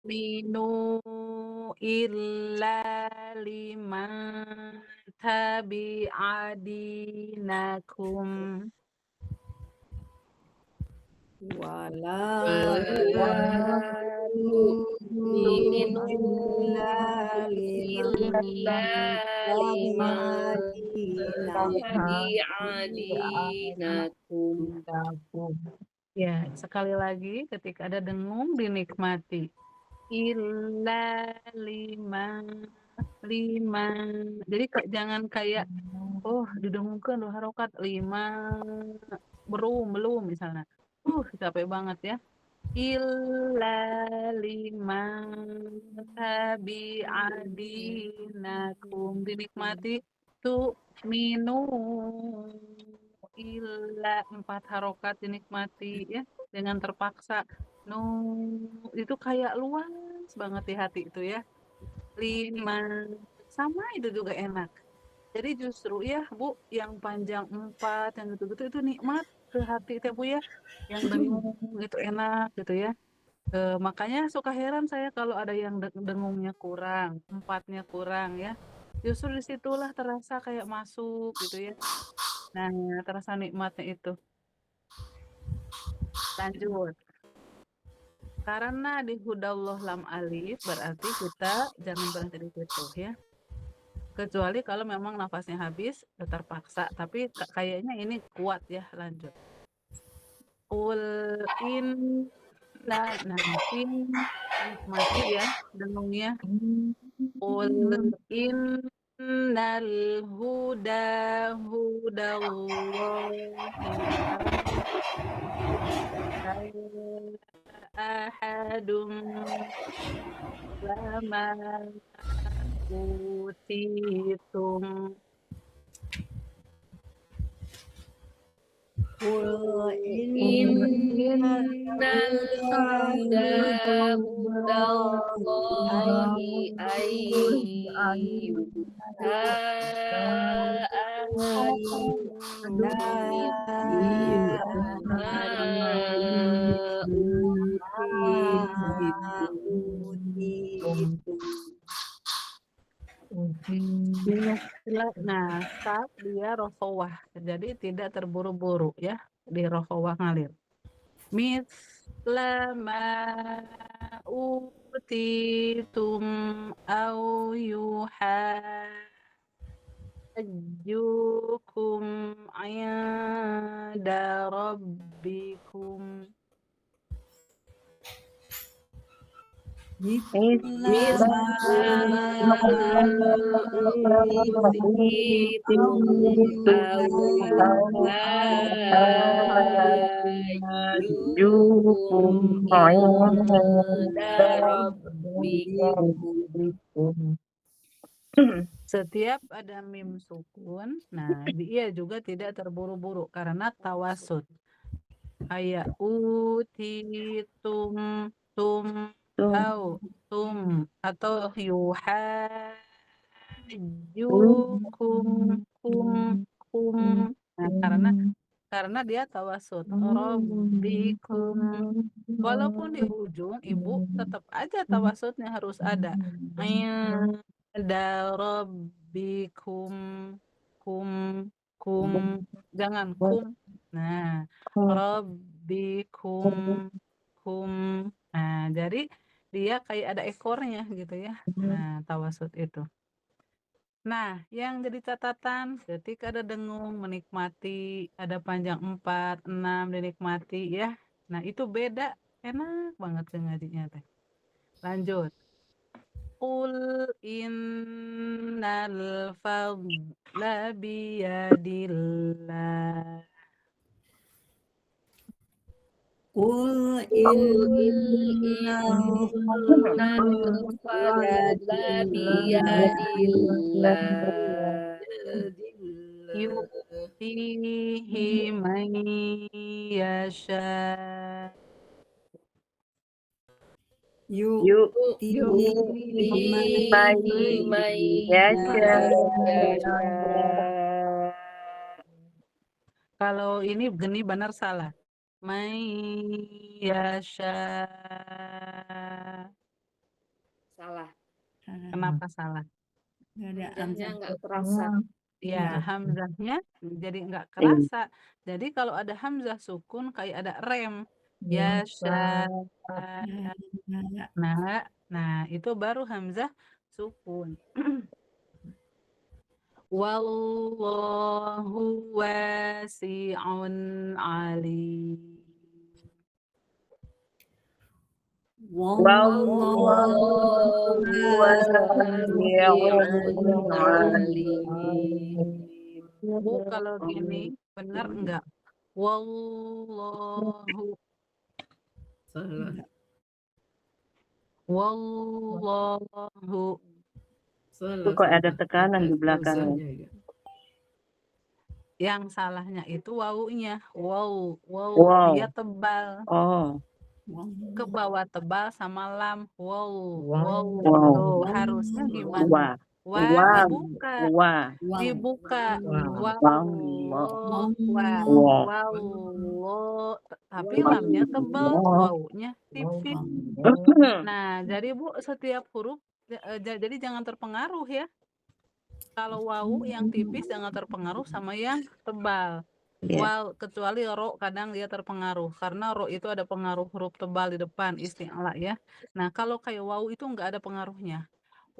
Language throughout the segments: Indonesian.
tu'minu illa liman tabi'a dinakum. Wala Wala tu'minu illa liman illa liman tabi'a dinakum. Ya, sekali lagi ketika ada dengung dinikmati. Illa liman. Jadi jangan kayak didengungkan 2 harokat 5 belum misalnya. Capek banget ya. Illa liman tabi'a dinakum. Dinikmati minum illa 4 harokat dinikmati ya dengan terpaksa. Itu kayak luas banget di hati itu ya. 5 sama itu juga enak. Jadi justru ya Bu, yang panjang 4 yang gitu-gitu itu nikmat ke hati teh Bu ya. Yang dengung itu enak gitu ya. Makanya suka heran saya kalau ada yang dengungnya kurang, 4-nya kurang ya. Justru disitulah terasa kayak masuk gitu ya. Nah, terasa nikmatnya itu. Lanjut. Karena di hudallah lam alif berarti kita jangan berhenti di situ ya. Kecuali kalau memang nafasnya habis terpaksa, tapi kayaknya ini kuat ya, lanjut. Qul nah nikmati ya dengungnya. Qul innal huda hudallahi ahadum lama utitum. Qul Innal huda hudallahi ayyuha ahadun ma utitum. Nah, saat dia rokhawah, jadi tidak terburu-buru ya, di rokhawah ngalir. Misla ma utitum au yuhajjukum inda rabbikum. Misla ma utitum aw yuhajjukum inda rabbikum. Setiap ada mim sukun, nah dia juga tidak terburu-buru karena tawasud. Kayak utitum tum atau yuhajjukum kum. Nah, karena dia tawasud. Rabbikum. Walaupun di ujung ibu tetap aja tawasudnya harus ada. Inda rabbikum kum kum jangan kum. Nah, rabbikum kum. Nah, jadi dia kayak ada ekornya gitu ya. Nah, tawasud itu. Nah, yang jadi catatan ketika ada dengung menikmati, ada panjang 4, 6 dinikmati ya. Nah, itu beda, enak banget ke ngajinya teh. Lanjut. Qul innal fadla biyadillah. Qul Innal fadla biyadillah. Yu'tihi man yasha. Yu'tihi man yasha. Kalau ini geni benar salah. May yasha. Kenapa salah? Nggak ada Hamzahnya hamzah. nggak terasa. Ya, Iya. hamzahnya jadi nggak kerasa. Jadi kalau ada hamzah sukun kayak ada rem. Ya, Nah, nah itu baru hamzah sukun. Wallahu wasi'un alim. wallahu Wallahu wasi'un alim. alim. Bu, kalau gini benar enggak? Wallahu Salah. wallahu Salah. Kok ada tekanan di belakangnya? Hamzahnya ya. yang salahnya itu wawunya. Wow, Wow. dia tebal. Oh, Ke bawah tebal sama lam. Wow. Wow. Tuh, harusnya gimana? wah, Wah, dibuka. wah, Dibuka. Wow. wow, Wah. wow. Wow. Tapi lamnya tebal, wawunya tipis. Nah, jadi Bu, setiap huruf jadi jangan terpengaruh ya. Kalau wawu yang tipis jangan terpengaruh sama yang tebal. Iya. Kecuali ro kadang dia terpengaruh karena ro itu ada pengaruh huruf tebal di depan isti'la ya. Nah, kalau kayak wawu itu enggak ada pengaruhnya.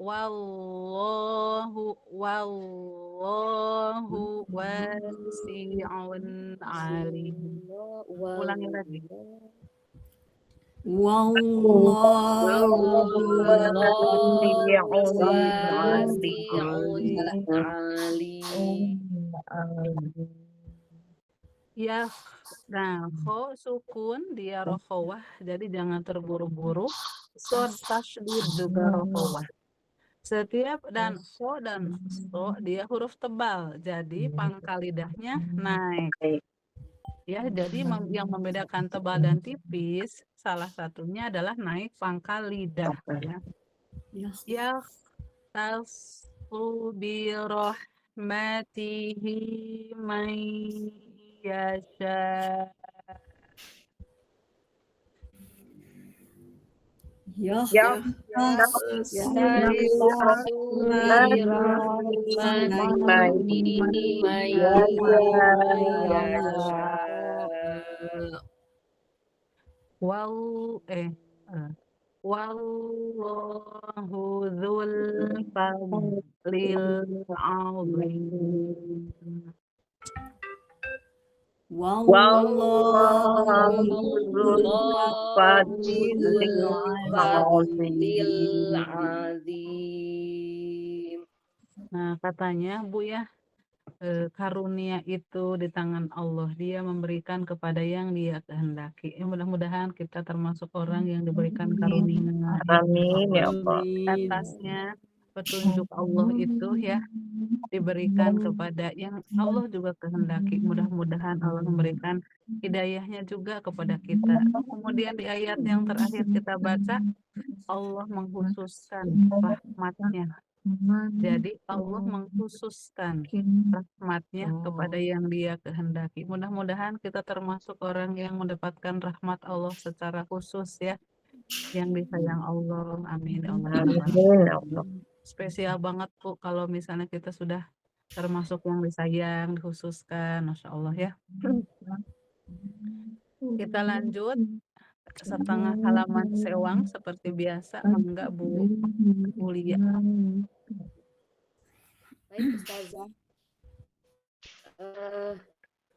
Wallahu wasi'un alim. Ulangi lagi. Ya, nah, kho sukun dia rokhawah, jadi jangan terburu-buru. Sod tasydid juga rokhawah. Setiap dan kho dan so dia huruf tebal, jadi pangkal lidahnya naik. Ya, jadi yang membedakan tebal dan tipis salah satunya adalah naik pangkal lidah ya. Ya tasfu bi rahmatihi may yasha. Wallahu dzul fadlil azim. Nah, katanya Bu ya, karunia itu di tangan Allah. Dia memberikan kepada yang dia kehendaki. Mudah-mudahan kita termasuk orang yang diberikan karunia. Amin ya Allah. Atasnya petunjuk Allah itu ya diberikan kepada yang Allah juga kehendaki. Mudah-mudahan Allah memberikan hidayahnya juga kepada kita. Kemudian di ayat yang terakhir kita baca, Allah mengkhususkan rahmatnya. Jadi Allah mengkhususkan rahmatnya kepada yang dia kehendaki. Mudah-mudahan kita termasuk orang yang mendapatkan rahmat Allah secara khusus ya. Yang disayang Allah. Amin. Ya Allah. Amin ya Allah. Spesial banget Bu kalau misalnya kita sudah termasuk yang disayang, dikhususkan. Masya Allah ya. Kita lanjut setengah halaman sewang seperti biasa. Enggak Bu Ulia. Baik Ustazah.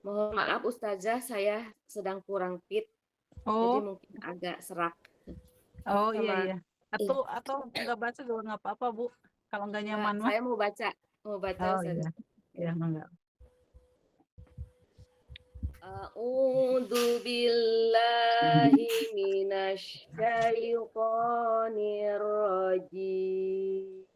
Mohon maaf Ustazah, saya sedang kurang fit. Jadi mungkin agak serak. Oh iya. Atau enggak baca juga enggak apa-apa Bu. Kalau enggak nyaman mah. Saya mau baca Ustazah. Iya, enggak. A'udzu billahi minasy syaithanir rajim.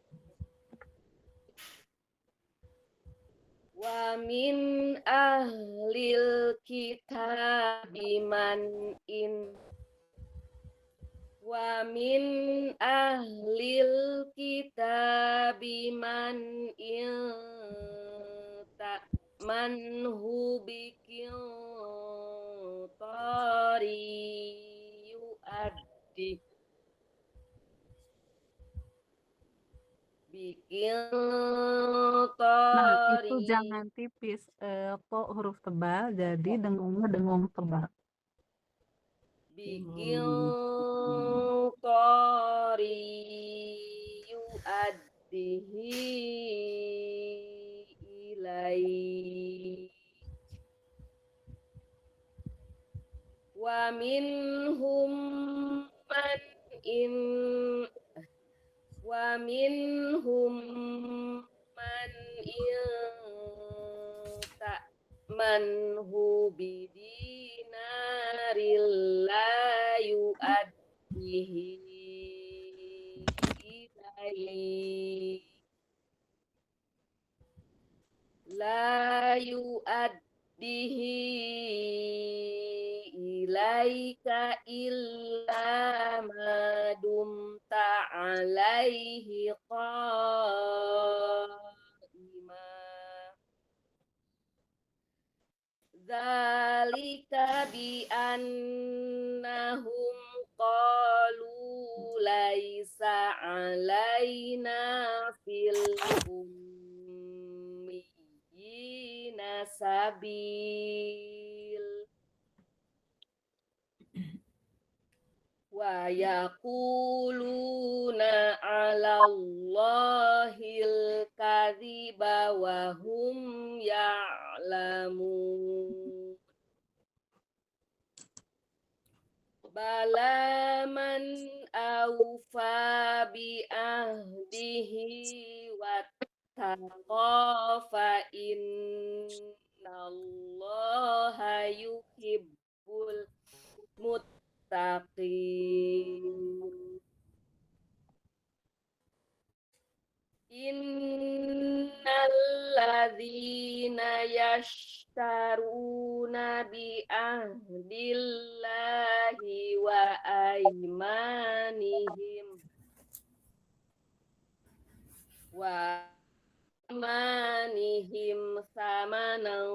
Wa min ahlil kitabi man in Wa min ahlil kitabi man in ta'manhu bikil tari yu'addi Nah, itu biqintari jangan tipis. Po huruf tebal, jadi dengungnya dengung tebal. biqintari yu'addihi ilai wa minhum man in wa minhum man ta'manhu bidinaril la yu'addihi ilaihi la yu'addihi ilaika illa ma dumta alaihi qa'ima dzalika bi annahum qalu laisa alaina fil ummiyina sabil wa yaquluna 'alallahil kadhiba wa hum ya'lamun bala man awfa bi ahdihi wattaqa fa innallaha yuhibbul muttaqin innal ladzina yashtaruna bi ahdillahi wa aymanihim samanan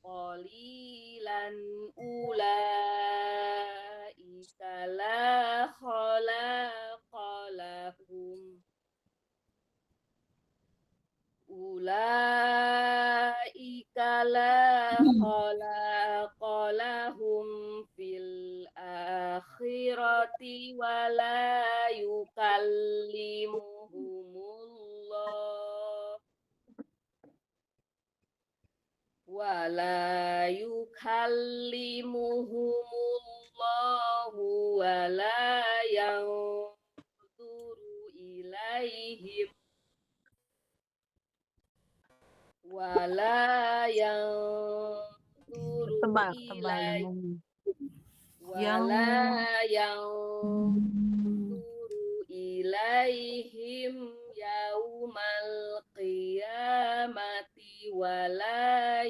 qalilan ulaika la khalaqa lahum ulaika la khalaqa lahum fil akhirati wa la yukallimuhumullah wa la yukallimuhumullahu wa la yanzuru ilaihim wala yanzuru Tebal ilaihim dengungnya. wala yanzuru ilaihim yaumal qiyamati wala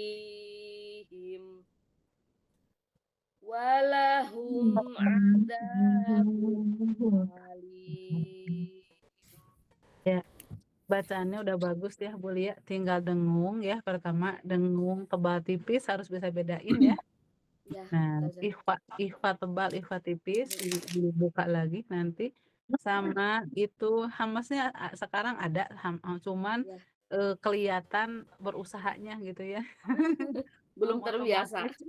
yuzakkihim walahum adzabun alim. Ya, bacaannya udah bagus ya, Bu Lia. Tinggal dengung ya. Pertama, dengung tebal tipis harus bisa bedain ya. Ya, Nah, Ustazah. ikhfa tebal, ikhfa tipis, dibuka lagi nanti. Sama itu hamasnya sekarang ada, cuman Ya. kelihatan berusahanya gitu ya. Belum terbiasa. otomatis.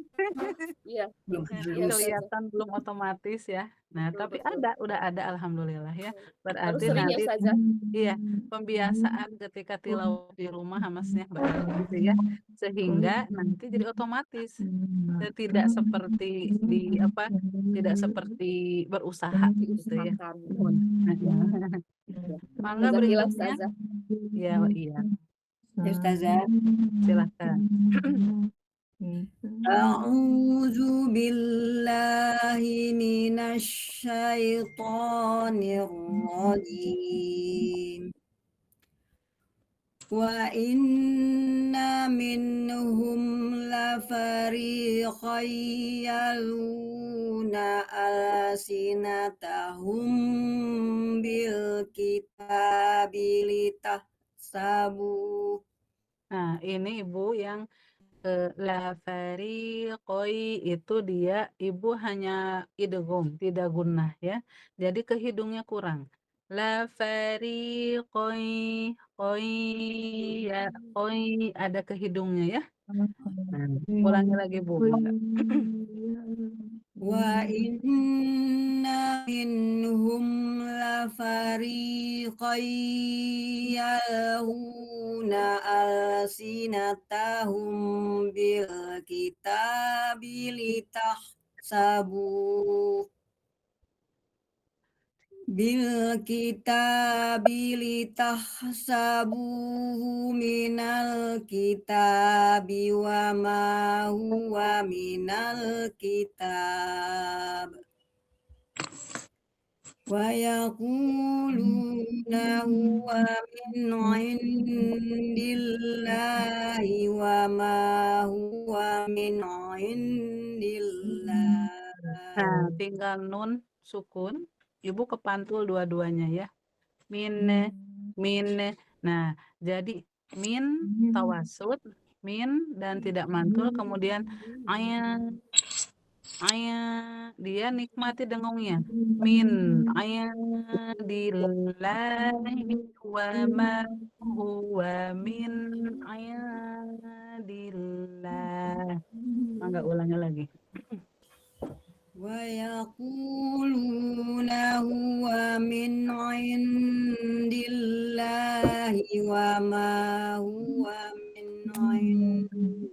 Iya, Belum iya, terbiasa. Ustazah. Kelihatan belum otomatis ya. Nah, Betul, tapi betul. udah ada alhamdulillah ya. Harus Berarti sering ya, nanti Ustazah. iya, pembiasaan ketika tilawah di rumah hamasnya berarti gitu ya. Sehingga nanti jadi otomatis. Tidak seperti tidak seperti berusaha gitu ya. Diusahakan. Mangga Jazakillah, berikutnya. Ustazah. Ya, iya. Ya, Ustazah. Silakan. A'udzu billahi minasy syaithanir rajim. Wa inna minhum lafariqan yaluna alsinatahum bil kitabi litahsabuhu. Nah, ini Ibu yang la fariqoi itu dia Ibu hanya idgham, tidak gunnah ya. Jadi ke hidungnya kurang. La fariqoi qoi ya qoi ada ke hidungnya ya. Ulangi lagi Bu, minta. Wa inna minhum lafariqan yalhuna alsinatahum bil kitabi litahsabuh minal kitabi wa ma huwa minal kitab wa yaquluna huwa min indillahi wa ma huwa min indillah. Nah, tinggal nun sukun, Ibu kepantul dua-duanya ya. Min, min. Nah, jadi min tawasud, min dan tidak mantul, kemudian ayat, ayat dia nikmati dengungnya. Min ayadillahi wa ma huwa min ayadillah. Enggak ulangi lagi. Wa yaquluna huwa min indillahi wa ma huwa min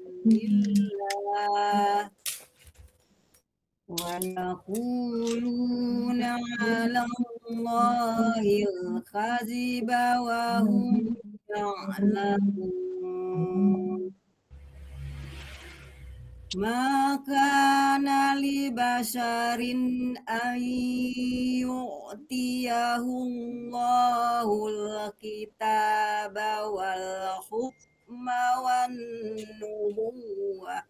indillah wa yaquluna 'ala Allahil kadziba wa hum ya'lamun. Maka nali basharin ayyutiyahul kitaba wal hukma wan nubuwah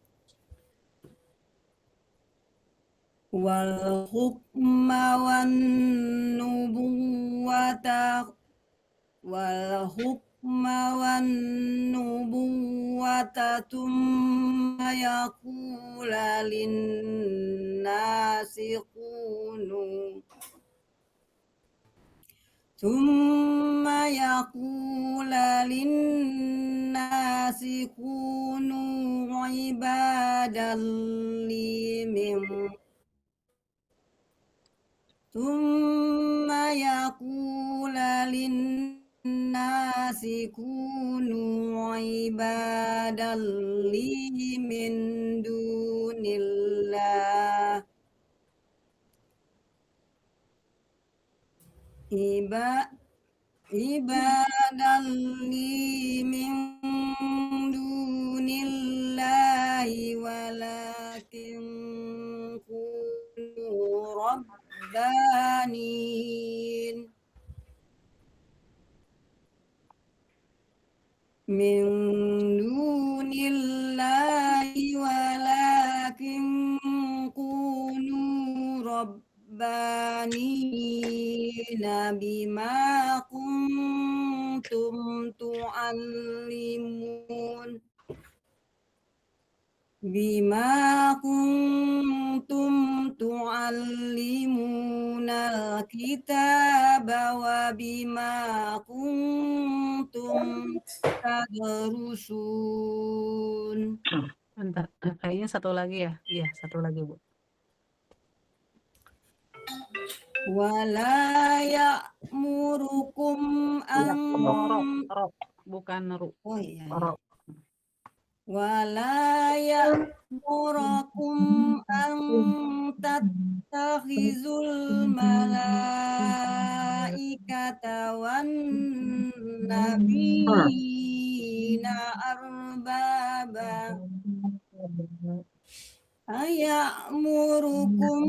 thumma yaqula linnasi kunu ibadan li min ثم يقول للناس كونوا عبادا لي من دون الله عبادا لي من دون الله ولكن كونوا ربانين من دون الله ولكن كونوا ربانين بما كنتم تعلمون الكتاب وبما كنتم تدرسون. Bentar, kayaknya satu lagi ya. Iya, satu lagi Bu. Wala ya'murukum Ro, bukan ru. Oh iya. Ro. Wala ya'murukum an tattakhizul malaikata wan nabiyina arbaba aya'murukum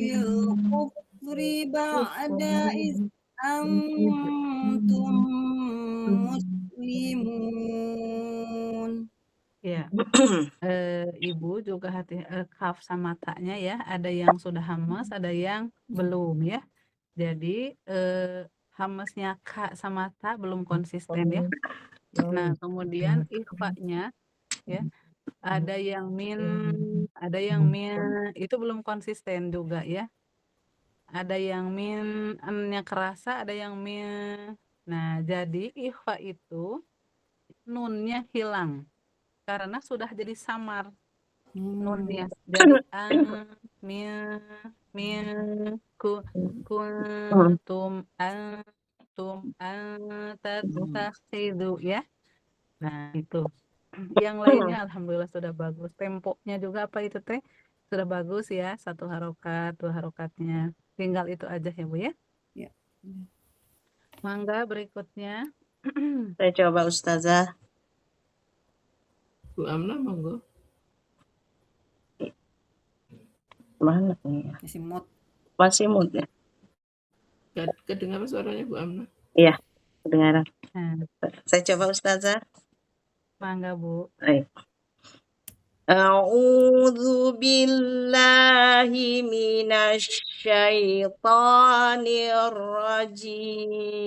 bil kufri ba'da iz antum muslimun. Ya, Ibu juga hati kaf sama taknya ya, ada yang sudah hamas, ada yang belum ya. Jadi hamesnya ka sama ta belum konsisten ya. Nah, kemudian ikhfanya ya, ada yang min, ada yang min, itu belum konsisten juga ya. ada yang min, nya kerasa, ada yang min. Nah, jadi ikhfa itu nunnya hilang karena sudah jadi samar nunnya. Jadi min min ku kuntum antum tatakhidu ya. Nah, itu. Yang lainnya alhamdulillah sudah bagus. Temponya juga apa itu teh? Sudah bagus ya, 1 harokat, 2 harokatnya. Tinggal itu aja ya Bu ya. Ya. Mangga berikutnya. Saya coba Ustazah. Bu Amna monggo. Mana nih? Masih mod. Masih mood ya? Kedengaran suaranya Bu Amna? Iya, kedengaran. Nah, Saya coba Ustazah. mangga Bu. Baik. A'udzu billahi minasyaitonir rajim.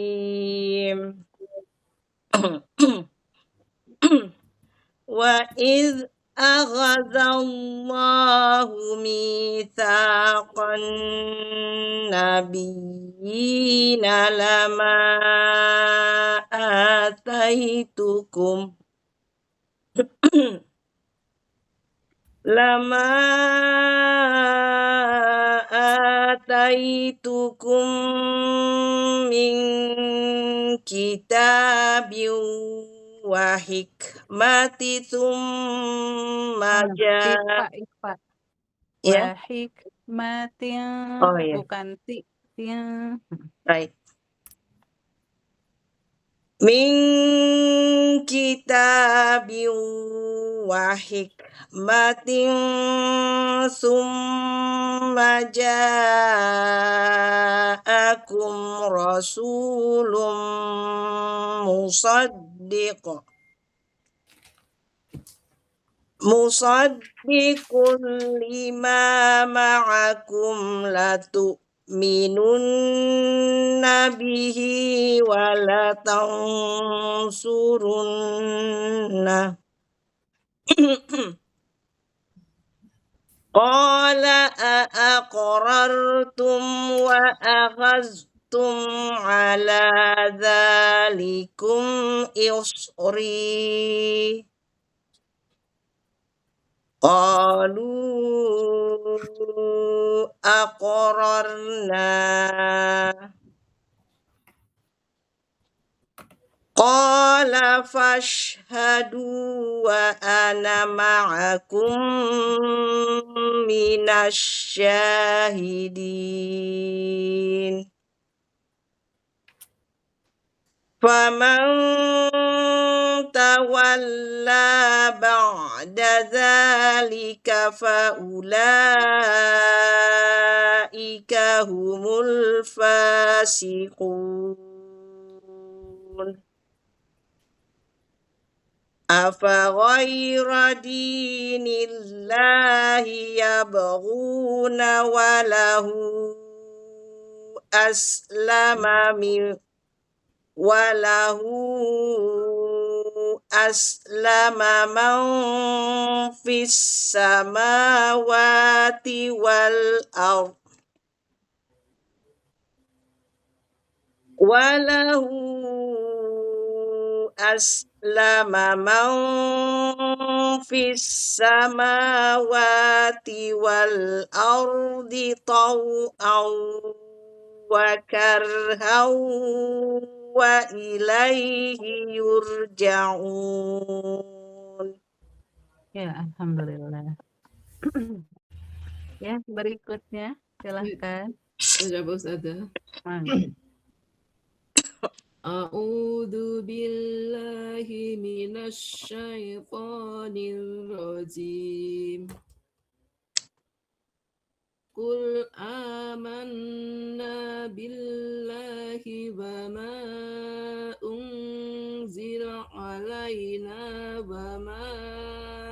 Wa idz aghadallahu mitsaqan nabiyyina lama ataitukum lama ataitukum min kitabin wa hikmati tsumma Ikhfa. ya. Wa hikmatin, Oh ya, bukan tin. baik. Min kitabin wa hikmatin summa ja'akum rasulun musaddiqun lima ma'akum latu'minunna bihi wa latansurunna qala aqrartum wa akhadhtum ala dhalikum isri qalu aqrarna qala fashhadu wa ana ma'akum minasyahidin faman tawalla ba'da dzalika faulaika humul fasiqun afa ghayra dinillahi yabghuna wa lahu aslama man fis samawati wal ardh walahu aslama man fis samawati wal ardi taw'an wa karhan wa ilaihi yurja'un. Ya, alhamdulillah. Ya, berikutnya silahkan. Saya coba Ustazah. Mangga. A'udzu billahi minasyaitonir rajim. Qul amanna billahi wa ma unzila alaina wa ma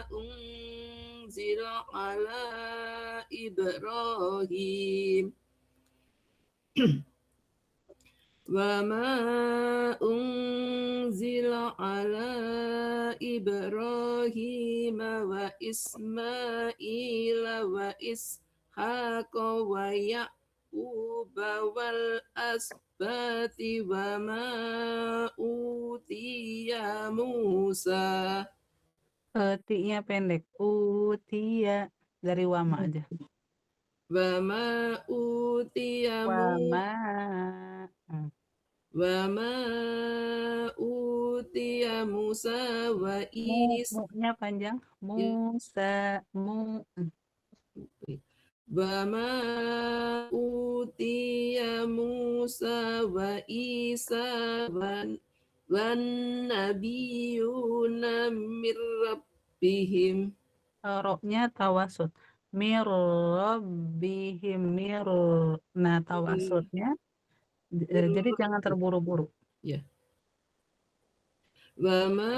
unzila ala Ibrahim وَمَا أُنْزِلَ عَلَى إِبْرَاهِيمَ وَإِسْمَاعِيلَ وَإِسْحَاقَ وَيَعْقُوبَ wal asbati wa ma utiya Musa. Ti-nya pendek. Utia dari wama aja. Wa ma utiya Wama. wa ma utiya Musa wa Isa. Mu-nya panjang. Musa. Wa ma utiya Musa wa Isa wan nabiyuna mir rabbihim. Ro-nya tawasud. Mir rabbihim mir. Nah, tawasudnya. Jadi jangan terburu-buru. Ya. Wa ma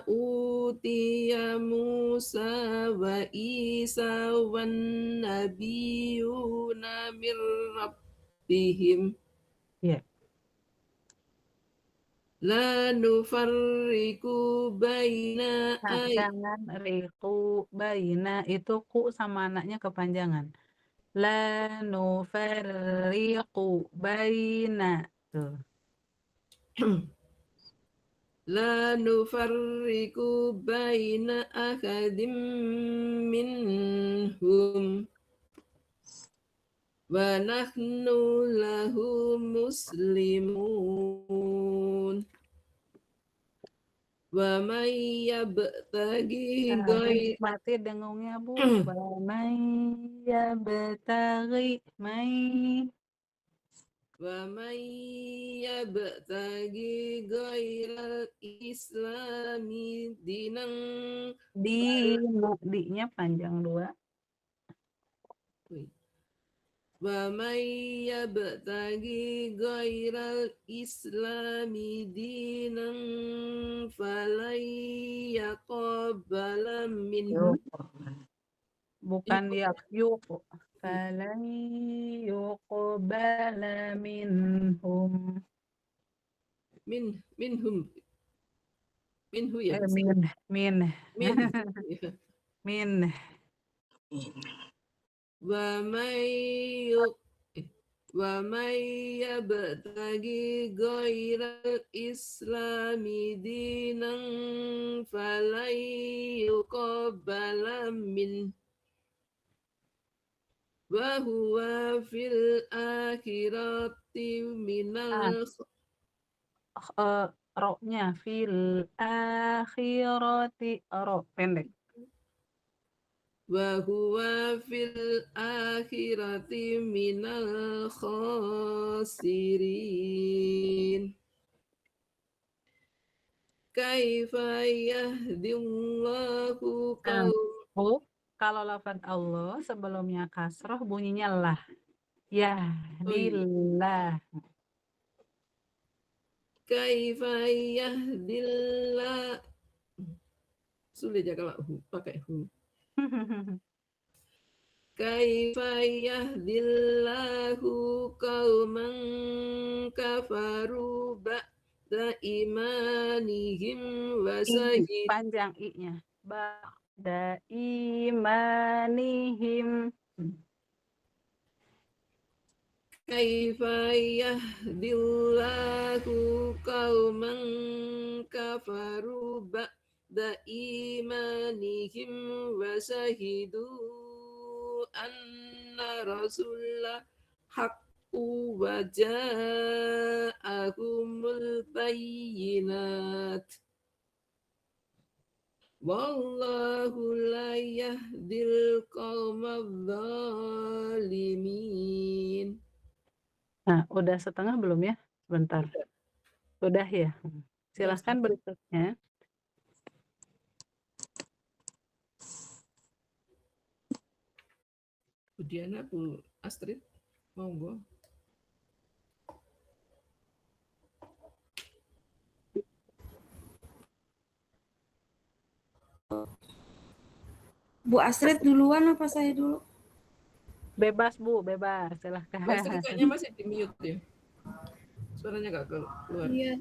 utiya Musa wa Isa wan nabiyuna mir rabbihim. Ya. La nufarriqu baina Nah, jangan riku baina itu ku sama anaknya kepanjangan. La nufarriqu baina. Tuh. La nufarriqu baina ahadim minhum wa nahnu lahu muslimun. Wa may yabtaghi Mati dengungnya Bu. Wa may yabtaghi wa may yabtaghi ghairal islami dinan di-nya panjang 2. wa may yabtaghi ghairal islami dinan falan yaqbala minhu. Bukan yuk. Falan yuqbala minhum. Minhum ya. Min. Wa may yabtaghi ghairal islami dinan falan yuqbala min wa huwa fil akhirati minal Ro-nya fil akhirati ro pendek. wa huwa fil akhirati minal khasirin. Kaifa yahdillahu Bu, kalau lafaz Allah sebelumnya kasroh bunyinya lah. Yahdillah. Kaifa yahdillah. Sulit ya kalau pakai hu. Kaifa yahdillahu qauman kafaru ba'da imanihim wa panjang i-nya. Ba'da imanihim. Kaifa yahdillahu qauman kafaru ba'da imanihim wa shahidu anna rasulullah haqqu wa ja'ahumul bayyinat. Wallahu la yahdil qaumadh dhalimin. Nah, udah setengah belum ya? Sebentar. Udah ya? Silahkan berikutnya. Bu Diana, Bu Astrid, monggo. Bu Astrid duluan apa saya dulu? Bebas Bu, bebas. Silahkan. Bu Astrid kayaknya masih di mute ya. Suaranya nggak keluar. Iya.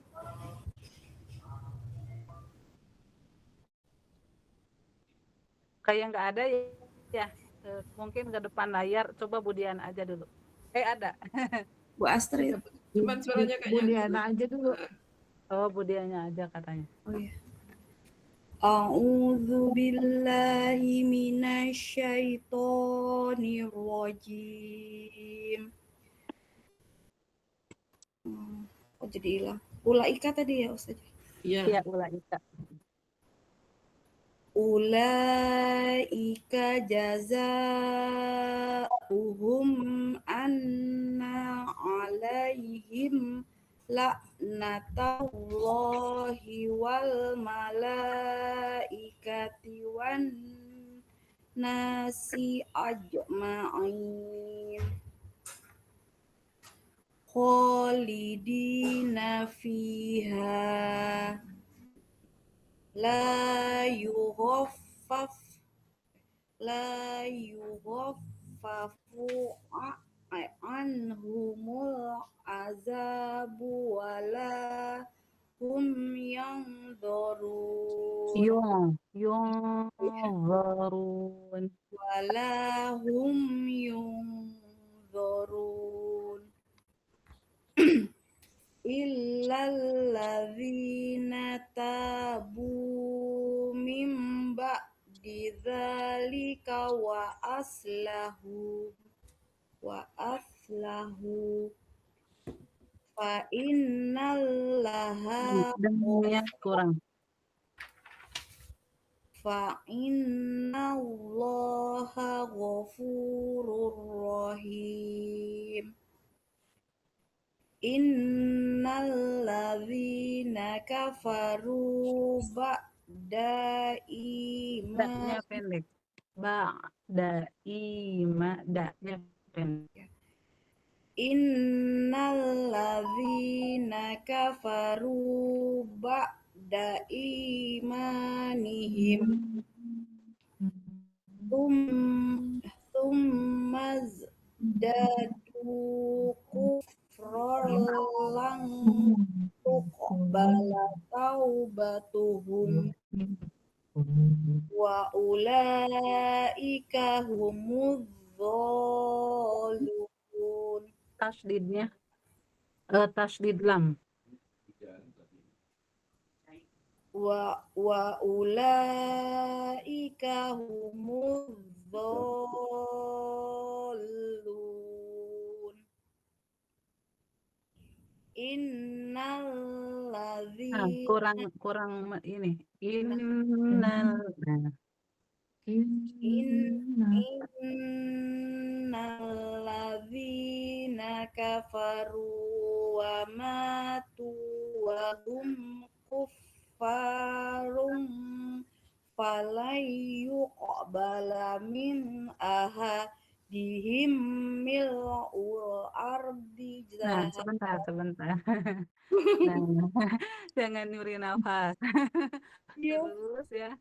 Kayak nggak ada ya. Mungkin ke depan layar. Coba Bu Diana aja dulu. Ada. Bu Astrid. Cuman suaranya Bu kayaknya Diana aja dulu. Oh, Budianya aja katanya. Oh ya. A'udzu billahi minasyaitonir rajim. Oh jadi hilang. Ulaika tadi ya Ustaz. iya. Iya, Ulaika. Ulaika jazaohum anna alaihim la'natullahi wal malaikati wan nasi ajma'in khalidina fiha la yughaffafu anhumul azabu wala hum yanzurun Yunzarun. wala hum yunzurun illalladzina tabu min ba'di dzalika wa aslahu fa innallaha Dengannya kurang. ghafurur rahim innalladzina kafaru ba'da Daknya pendek. Daknya pendek. innalladzina kafaru ba'da imanihim thumma dadu kufran tuqbala taubatuhum wa ulaika humudz zalimun Tasdidnya tasdid lam. wa ulaika humudz zalimun Kurang ini. Innalladzina kafaru wa matu wa hum kuffarum falan yuqbala min ahadihim mil'ul ardi Nah, sebentar. Nah, jangan nyuri nafas. Terus ya.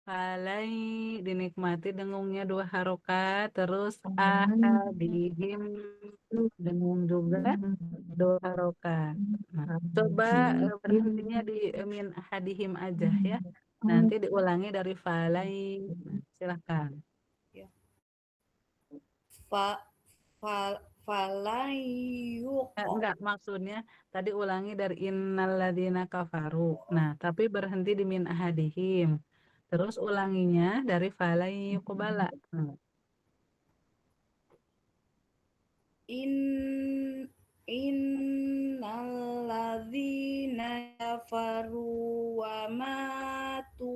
Falai dinikmati dengungnya 2 harokat, terus ahadihim dengung juga 2 harokat. Nah, coba berhentinya di min ahadihim aja ya. Nanti diulangi dari falai. Nah, silakan. Falan Enggak, maksudnya tadi ulangi dari innalladzina kafaru. Nah, tapi berhenti di min ahadihim. Terus ulanginya dari falai yuqbala. Innalladzina kafaru wa matu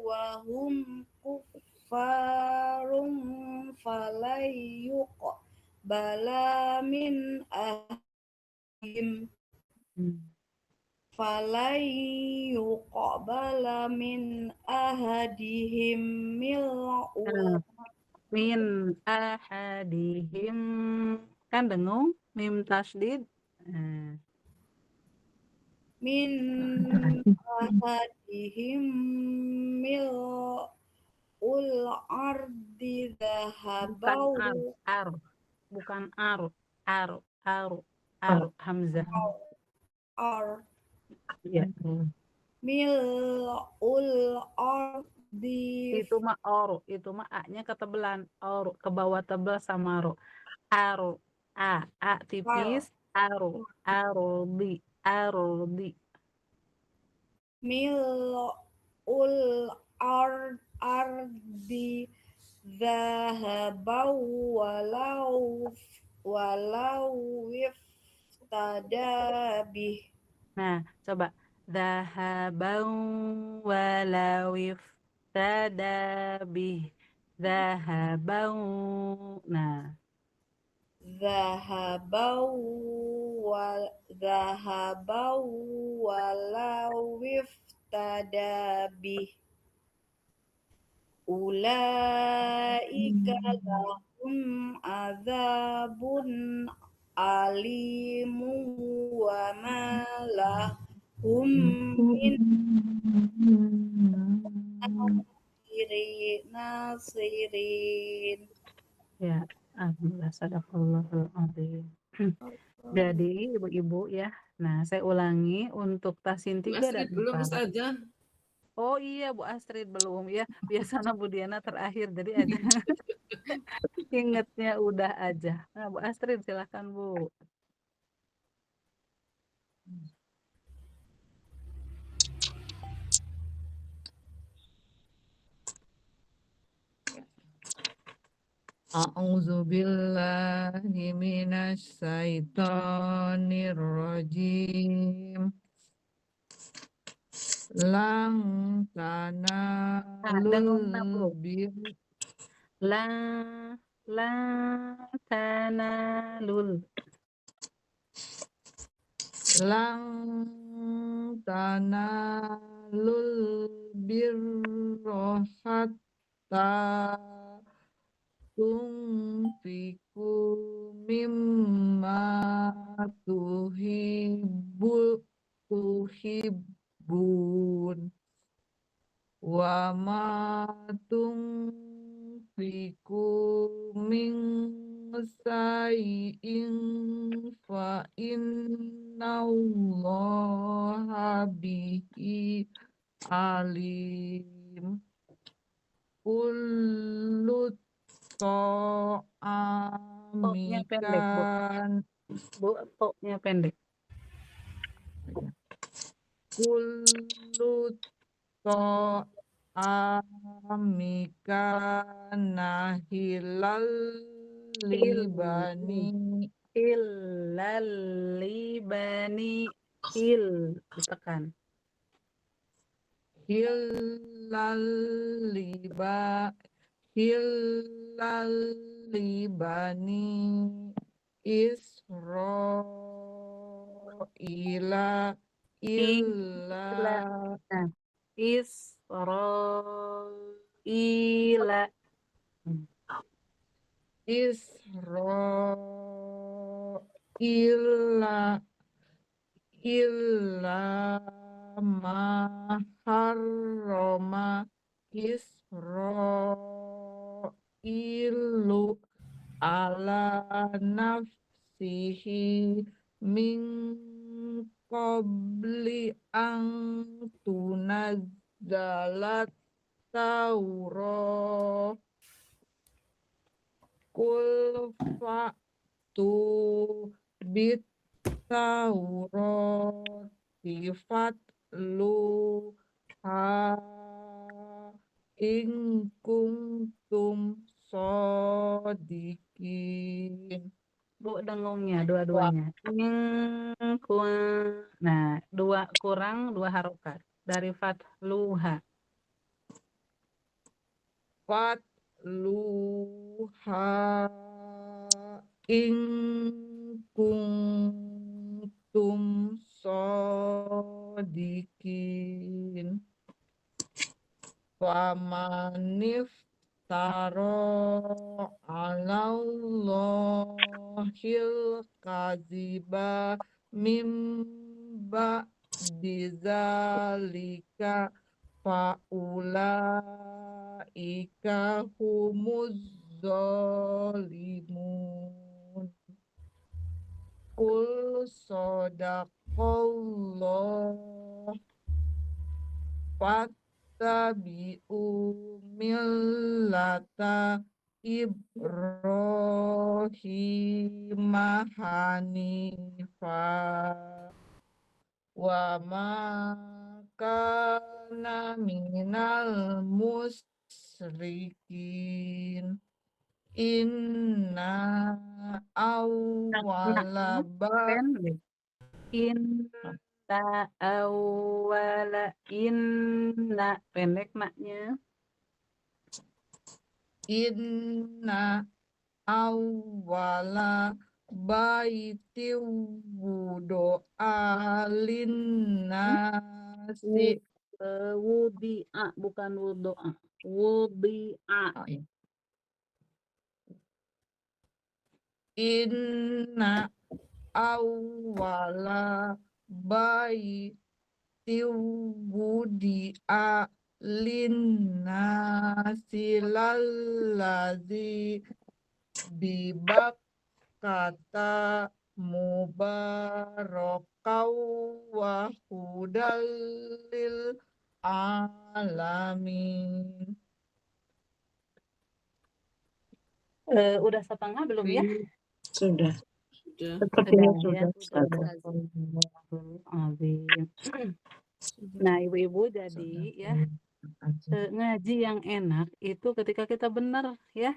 wa hum kuffarum falai yuqbala min ahadihim mil'ul Min ahadihim kan dengung mim tasdid. min ahadihim mil'ul ardi dhahabau Bukan ar hamzah. ar Ya. mil'ul ardi Itu mah a-nya ketebelan, ke bawah tebel sama ro. A tipis, ardi, ardi. Mil'ul ardi zahaban walau iftada bih. Nah, coba zahabau walau iftadabih. Zahabau. Nah, zahabau walau iftada bih. Ulaika lahum azabun alimu wa ma lahum min nasirin. ya, alhamdulillah sadaqallahul azim. Jadi ibu-ibu ya. Nah, saya ulangi untuk tasin Bu 3 dan Astrid belum 4. Ustazah. Oh iya, Bu Astrid belum ya. Biasanya Bu Diana terakhir, jadi aja ingetnya udah aja. Nah, Bu Astrid silakan Bu. A'udzu billahi minasy syaithanir rajim. Lang Dengarnya Bu. tanalul bir La la tanalul. lang tanalul birra hatta tunfiqu mimma tuhibbun wa ma tunfiqu min sayyin fa innallaha bihi alim. Kullu Toknya pendek Bu. ta'amikan Bu, toknya pendek. kullu ta'amikan nahilal libani Illal libani il ditekan. hilal liba hilal libani Israila illa Nah, Israila. Israila illa ma harrama Israilu ala nafsihi min qabli an tunazzalat Taurat. Kul fa'tu bit Taurat fatluha in kuntum shodiqin. Bu, dengungnya dua-duanya. Nah, dua kurang 2 harokat dari fatluha. Fatluha in kuntum shodiqin. Famanif taro alallahil kaziba mimba dizalika faulaika humuz zalimun. Kul sadaqallah fattabi'u millata Ibrahim Hanifa wa ma kana minal musyrikin. Inna awwala pendek. Inna awwala inna pendek maknya. inna awwala baiti wudu'a linnasi. Wudi'a bukan wudu'a. Wudi'a. Inna awwala baiti wudi'a linnasi lalladzi bibakkata mubarakau wa hudal lil alamin. Udah setengah belum ya? Sudah. Sudah. Sepertinya Sudah, ya. sudah, Ustazah. Azim. Nah, ibu-ibu jadi ya ngaji yang enak itu ketika kita benar ya.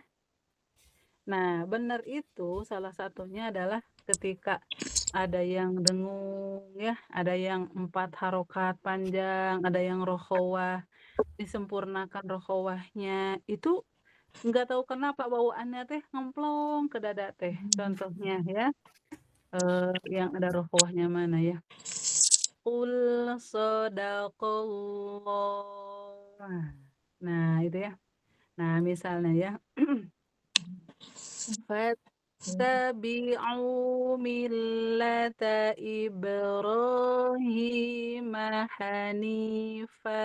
Nah, benar itu salah satunya adalah ketika ada yang dengung ya, ada yang 4 harokat panjang, ada yang rokhawah, disempurnakan rokhawahnya. Itu nggak tahu kenapa bawaannya teh ngemplong ke dada teh. Contohnya ya, yang ada rokhawahnya mana ya? Qul sadaqallah. Nah, itu ya. Nah, misalnya ya. Fattabi'u millata Ibrahim hanifa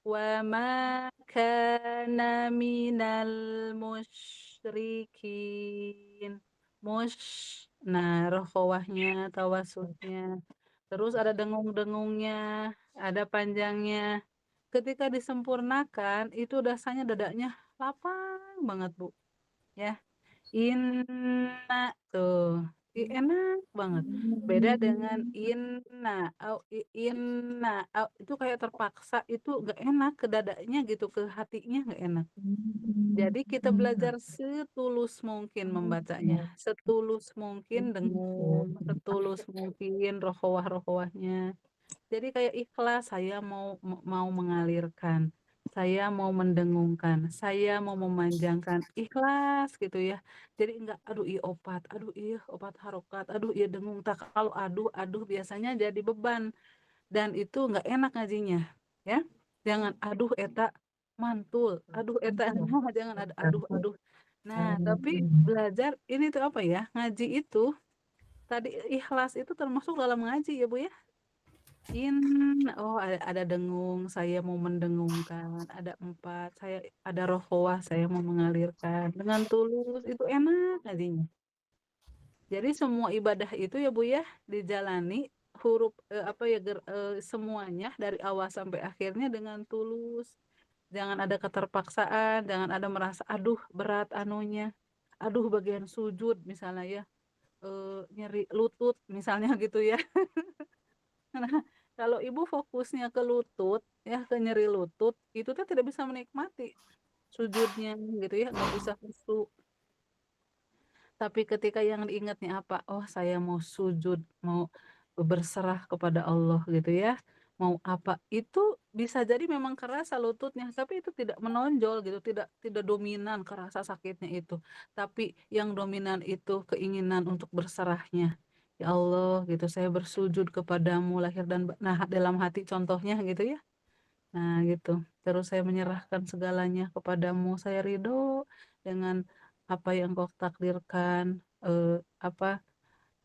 wa ma kana minal musyrikin. Nah, rokhawahnya, tawasudnya. Terus ada dengung-dengungnya, ada panjangnya. Ketika disempurnakan, itu rasanya dadanya lapang banget, Bu. Ya. Inna tuh. Enak banget. Beda dengan inna, itu kayak terpaksa, itu gak enak ke dadanya gitu, ke hatinya gak enak. Jadi kita belajar setulus mungkin membacanya, setulus mungkin dengung, setulus mungkin rokhawah-rokhawahnya. Jadi kayak ikhlas, saya mau mengalirkan, saya mau mendengungkan, saya mau memanjangkan, ikhlas gitu ya. Jadi enggak aduh iya opat harokat, aduh iya dengung, tak kalau aduh biasanya jadi beban dan itu enggak enak ngajinya ya. Jangan aduh eta mantul, aduh eta jangan ada aduh. Nah, tapi belajar ini tuh apa ya? Ngaji itu tadi ikhlas itu termasuk dalam ngaji ya, Bu ya. Ada dengung, saya mau mendengungkan, ada 4, saya ada rokhawah, saya mau mengalirkan dengan tulus, itu enak ngajinya. Jadi semua ibadah itu ya Bu ya dijalani huruf semuanya dari awal sampai akhirnya dengan tulus. Jangan ada keterpaksaan, jangan ada merasa aduh berat anunya, aduh bagian sujud misalnya ya, nyeri lutut misalnya gitu ya. Nah, kalau ibu fokusnya ke lutut, ya ke nyeri lutut, itu tuh tidak bisa menikmati sujudnya gitu ya, nggak bisa khusyuk. Tapi ketika yang diingatnya apa? Oh, saya mau sujud, mau berserah kepada Allah gitu ya. Mau apa? Itu bisa jadi memang kerasa lututnya, tapi itu tidak menonjol gitu, tidak dominan kerasa sakitnya itu. Tapi yang dominan itu keinginan untuk berserahnya. Ya Allah gitu, saya bersujud kepadamu lahir dan nah dalam hati contohnya gitu ya. Nah gitu. Terus saya menyerahkan segalanya kepadamu. Saya ridho dengan apa yang kau takdirkan,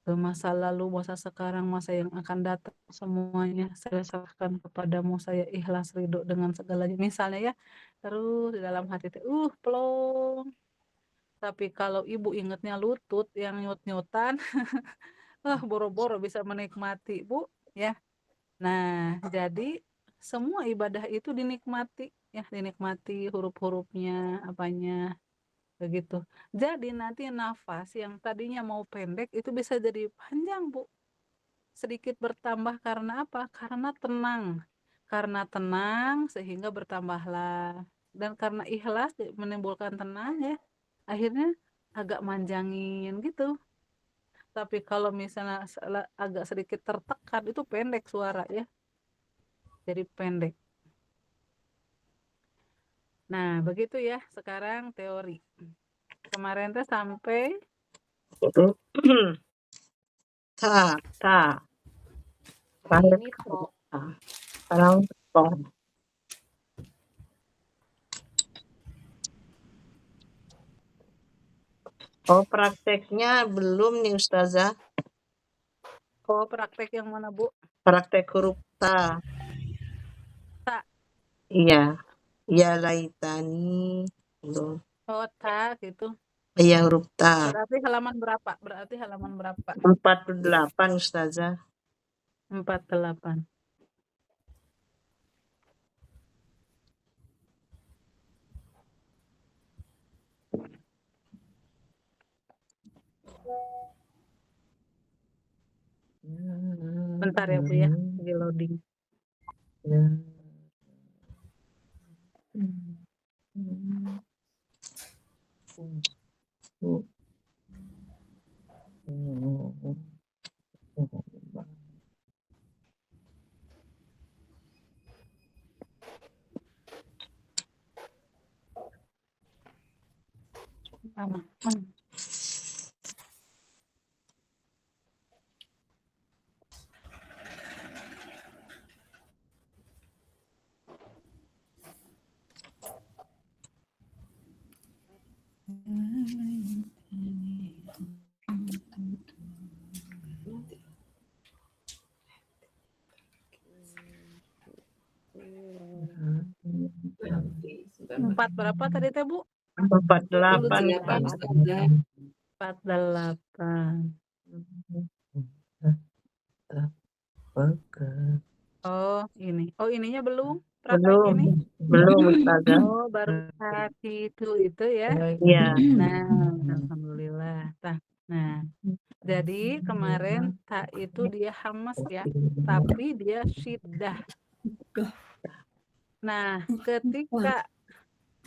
masa lalu, masa sekarang, masa yang akan datang semuanya saya serahkan kepadamu. Saya ikhlas ridho dengan segalanya. Misalnya ya. Terus di dalam hati plong. Tapi kalau ibu ingatnya lutut yang nyut-nyutan, boro-boro bisa menikmati, Bu, ya. Nah, jadi semua ibadah itu dinikmati, ya, dinikmati huruf-hurufnya, apanya. begitu. Jadi nanti nafas yang tadinya mau pendek itu bisa jadi panjang, Bu. Sedikit bertambah karena apa? Karena tenang. Karena tenang sehingga bertambahlah. Dan karena ikhlas menimbulkan tenang ya, akhirnya agak manjangin gitu. Tapi kalau misalnya agak sedikit tertekan itu pendek suara ya. Jadi pendek. Nah, begitu ya. Sekarang teori. Kemarin tuh sampai Ta, ta. Ini to. Sekarang to. Oh, prakteknya belum nih Ustazah. oh praktek yang mana, Bu? Praktek huruf ta. Ta. Iya. Ya laitani. Belum. Oh, ta gitu. Iya, huruf ta. Berarti halaman berapa? Berarti halaman berapa? 48 Ustazah. 48. Bentar ya, Bu ya. Lagi loading. Lama. 4 berapa tadi teh, Bu? 48. 48. Oh, ini. Oh, ininya belum? Praktek Belum. ini? Belum Ustazah. Oh, baru hati itu ya. Iya. Nah, alhamdulillah. Nah, jadi kemarin tak itu dia hamas ya, tapi dia syiddah. Nah,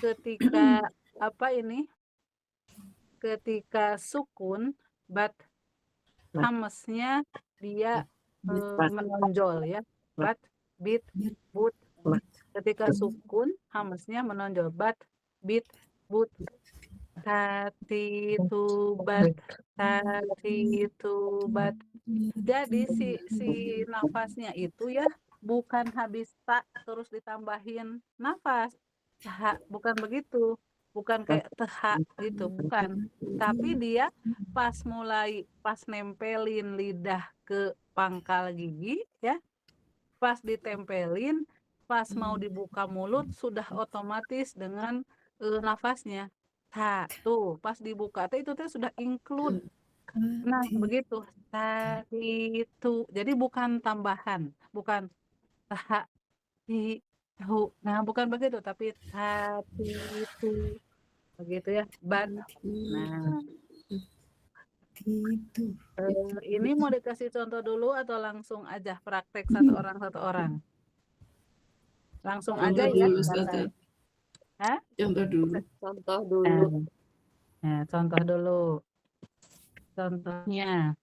ketika apa ini? Ketika sukun bat hamasnya dia menonjol ya. Bat, bit, but. Ketika sukun hamasnya menonjol bat, bit, but. Tati tubat, tati tubat. Jadi si nafasnya itu ya bukan habis tak terus ditambahin nafas. Bukan begitu. Bukan kayak tehak gitu, bukan. Tapi dia pas nempelin lidah ke pangkal gigi ya, pas ditempelin, pas mau dibuka mulut sudah otomatis dengan nafasnya. Tuh, pas dibuka itu sudah include. Nah, begitu. Itu. Jadi bukan tambahan, bukan itu. Nah, bukan begitu, tapi itu. Begitu ya. Nah, ini mau dikasih contoh dulu atau langsung aja praktek satu orang? Langsung aja ya. Hah? Contoh dulu. Contoh dulu. Nah, contoh dulu. Contohnya.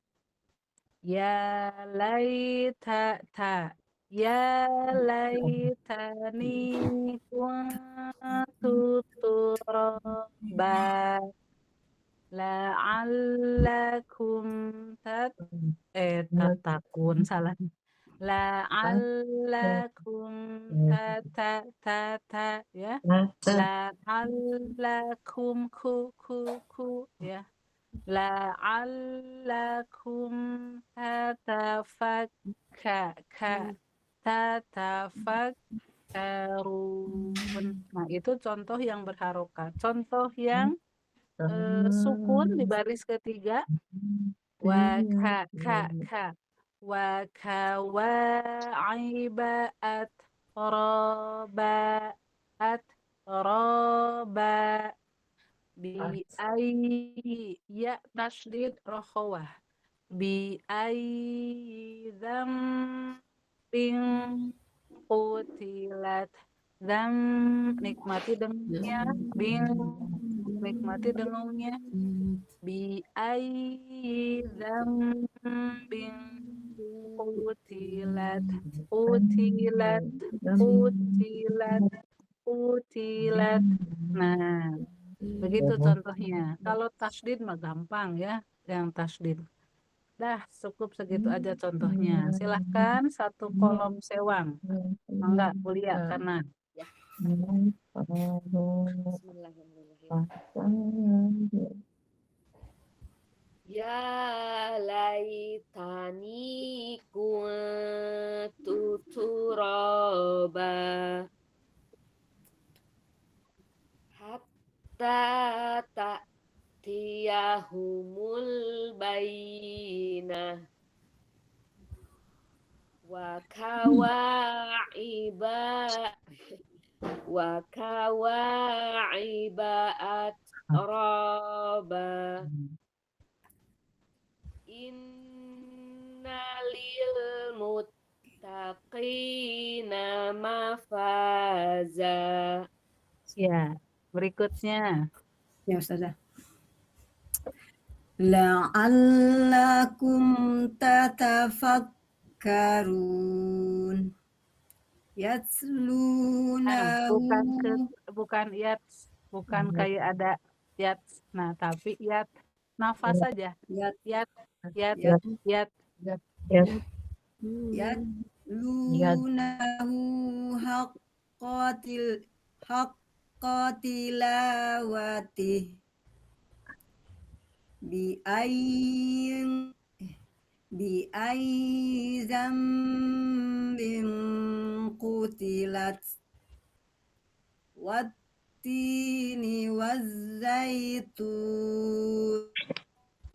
Ya laita ta. Ya laitani kuntu turaba. La'allakum tatakun salah. La'allakum ya. La'allakum ku ya. La'allakum tatafakkarun. Nah, itu contoh yang berharokat. Contoh yang sukun di baris ketiga. Wa ka. Wa kawaibat roba. Bi ai ya tasdid rokhawah. Bi ai dzambin qutilat. Dzam nikmati dengungnya. Bin nikmati dengungnya. Bi ai dzambin qutilat. Qutilat. Qutilat. Qutilat. Nah, begitu contohnya. Kalau tasdid mah gampang ya, yang tasdid. Dah, cukup segitu aja contohnya. Silahkan satu kolom sewang. Enggak, kuliah karena Ya. Bismillahirrahmanirrahim. Ya laitani kuntu turaba hatta ta'tiyahumul bayyinah wa kawa'iba atraba innalil muttaqina mafaza. ya, berikutnya. Ya Ustazah. La'allakum tatafakkarun. Nah, Yatlunahu. bukan yats, bukan kayak ada yats. Nah, tapi yat nafas saja. Yat, Yat, yat, yat, yat. yatlunahu haqqatilawatih. Bi'ayyi dzambin qutilat. Wattini wazzaitun.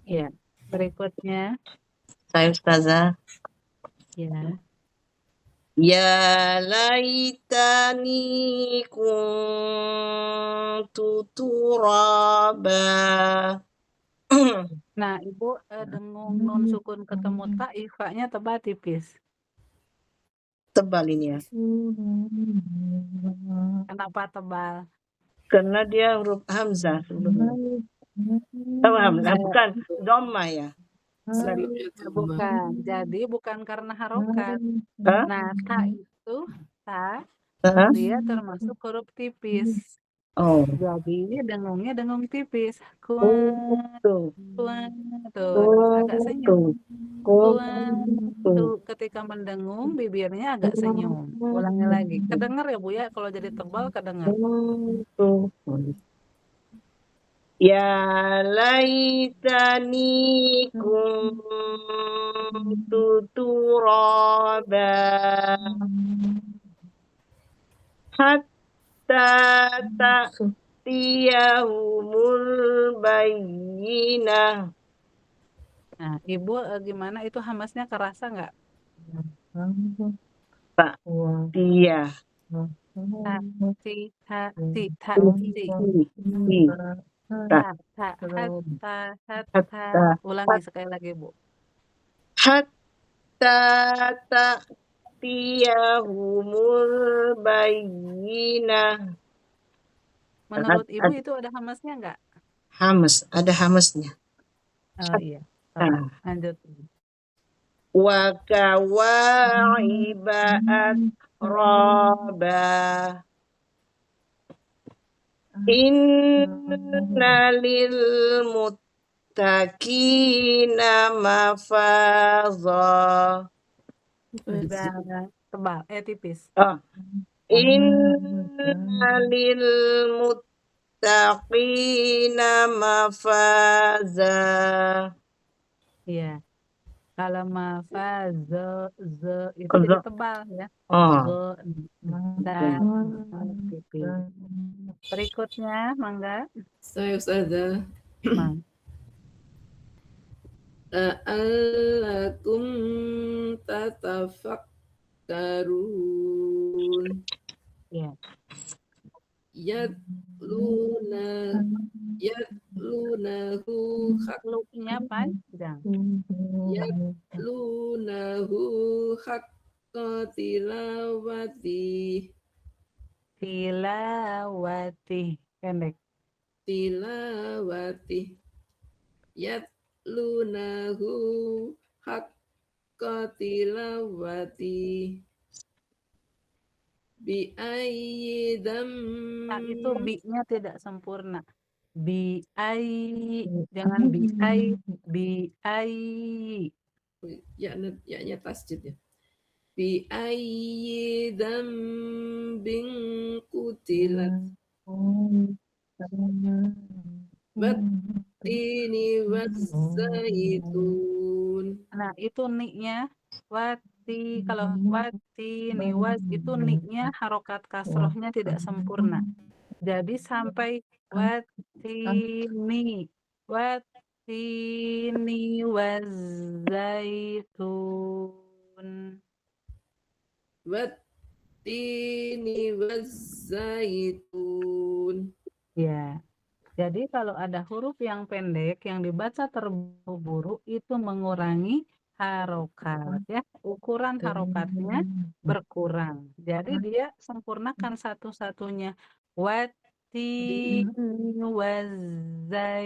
Ya, berikutnya. Saya Ustazah. Ya. Ya laitani kuntu turaba. Nah, Ibu dengung nun sukun ketemu ta, ifanya tebal tipis. Tebal ini ya. Kenapa tebal? Karena dia huruf hamzah sebelumnya. Oh, hamzah bukan dhamma ya. Bukan. Jadi bukan karena harokat. Hah? Nah, ta itu Hah? dia termasuk huruf tipis. Oh. Jadi dengungnya dengung tipis. Tuh. Tuh, agak senyum. Tuh, ketika mendengung bibirnya agak senyum. Ulangi lagi. Kedengar ya Bu ya, kalau jadi tebal kedengar. Ya laitani kuntu turaba hatta ta'tiyahumul bayyinah. Nah, Ibu gimana itu hamasnya kerasa nggak? Pak, iya. Hatta. Ulangi sekali lagi, Bu. Hatta ta'tiyahumul bayyinah. Menurut Ibu itu ada hamasnya nggak? Hamas, ada hamasnya. Oh iya. Lanjut. Wa kawa'iba atraba. Inna lil muttaqina mafaza. Udah tebal, tipis. Inna lil muttaqina mafaza. Iya. Kalau mafaza itu jadi tebal ya. Dan tipis. Berikutnya, Mangga. Saya Ustazah. La'allakum tatafakkarun. Ya. Yatlunahu hak Lu-nya panjang. Yatlunahu haqqa tilawati. Tilawati. Pendek. Tilawati. Yatlunahu haqqa tilawati. Bi'ayyi Nah, itu dzam. bi-nya tidak sempurna. Bi-ai, jangan bi-ai, bi-ai. Ya-nya tasjid ya. Bi'ayyi dzambin qutilat. Wattini wazzaitun. Nah, itu ni-nya wati. Kalau wati, ni, waz, itu ni-nya harokat kasrohnya tidak sempurna. Jadi sampai watini, watini wazaitun. Wattini wazzaitun. Ya, jadi kalau ada huruf yang pendek yang dibaca terburu-buru itu mengurangi harokat, ya. Ukuran harokatnya berkurang. Jadi dia sempurnakan satu-satunya. Watini wazaitun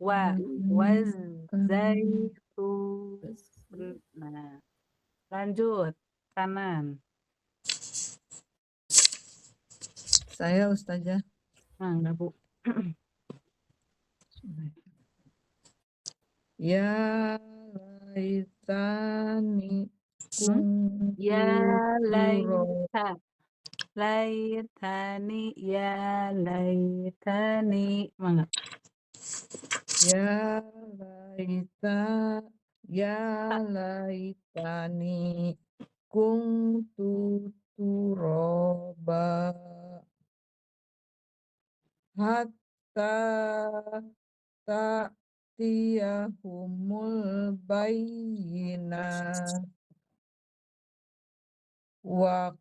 wazaitun. Nah, lanjut kanan. Saya Ustazah. Enggak, Bu. Ya laitani Ya kuntu laitani, ya laitani. Mangga. Ya laitani kuntu turaba hatta ta'tiyahumul bayyinah wa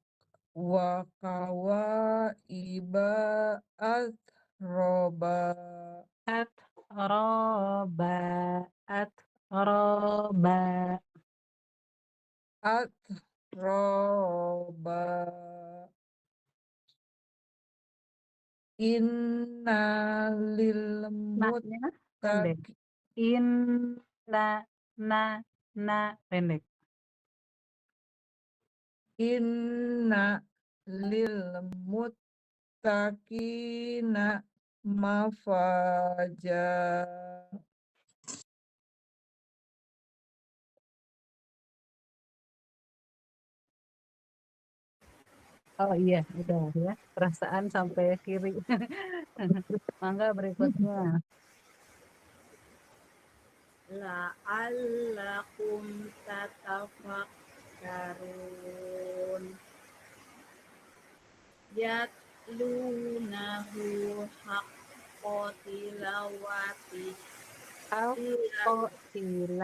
kawaiba atroba Atroba, atroba. Inna lil Naknya pendek. Inna, na, pendek. Inna lil muttaqina mafaja. Oh iya, udah ya. Perasaan sampai kiri. Mangga berikutnya. La'allakum tatafakkarun. Yatlunahu haqqa tilawati. Tilawati.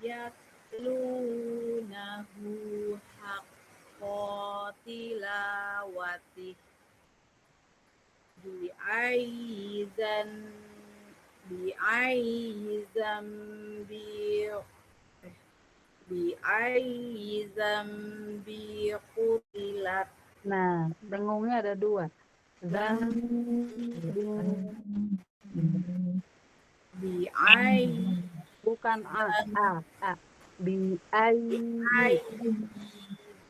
Yatlunahu haqqa tilawati. Bi'ayyi zambi qutilat. Nah, dengungnya ada dua. Bi'ayyi Bukan a. Bi'ayyi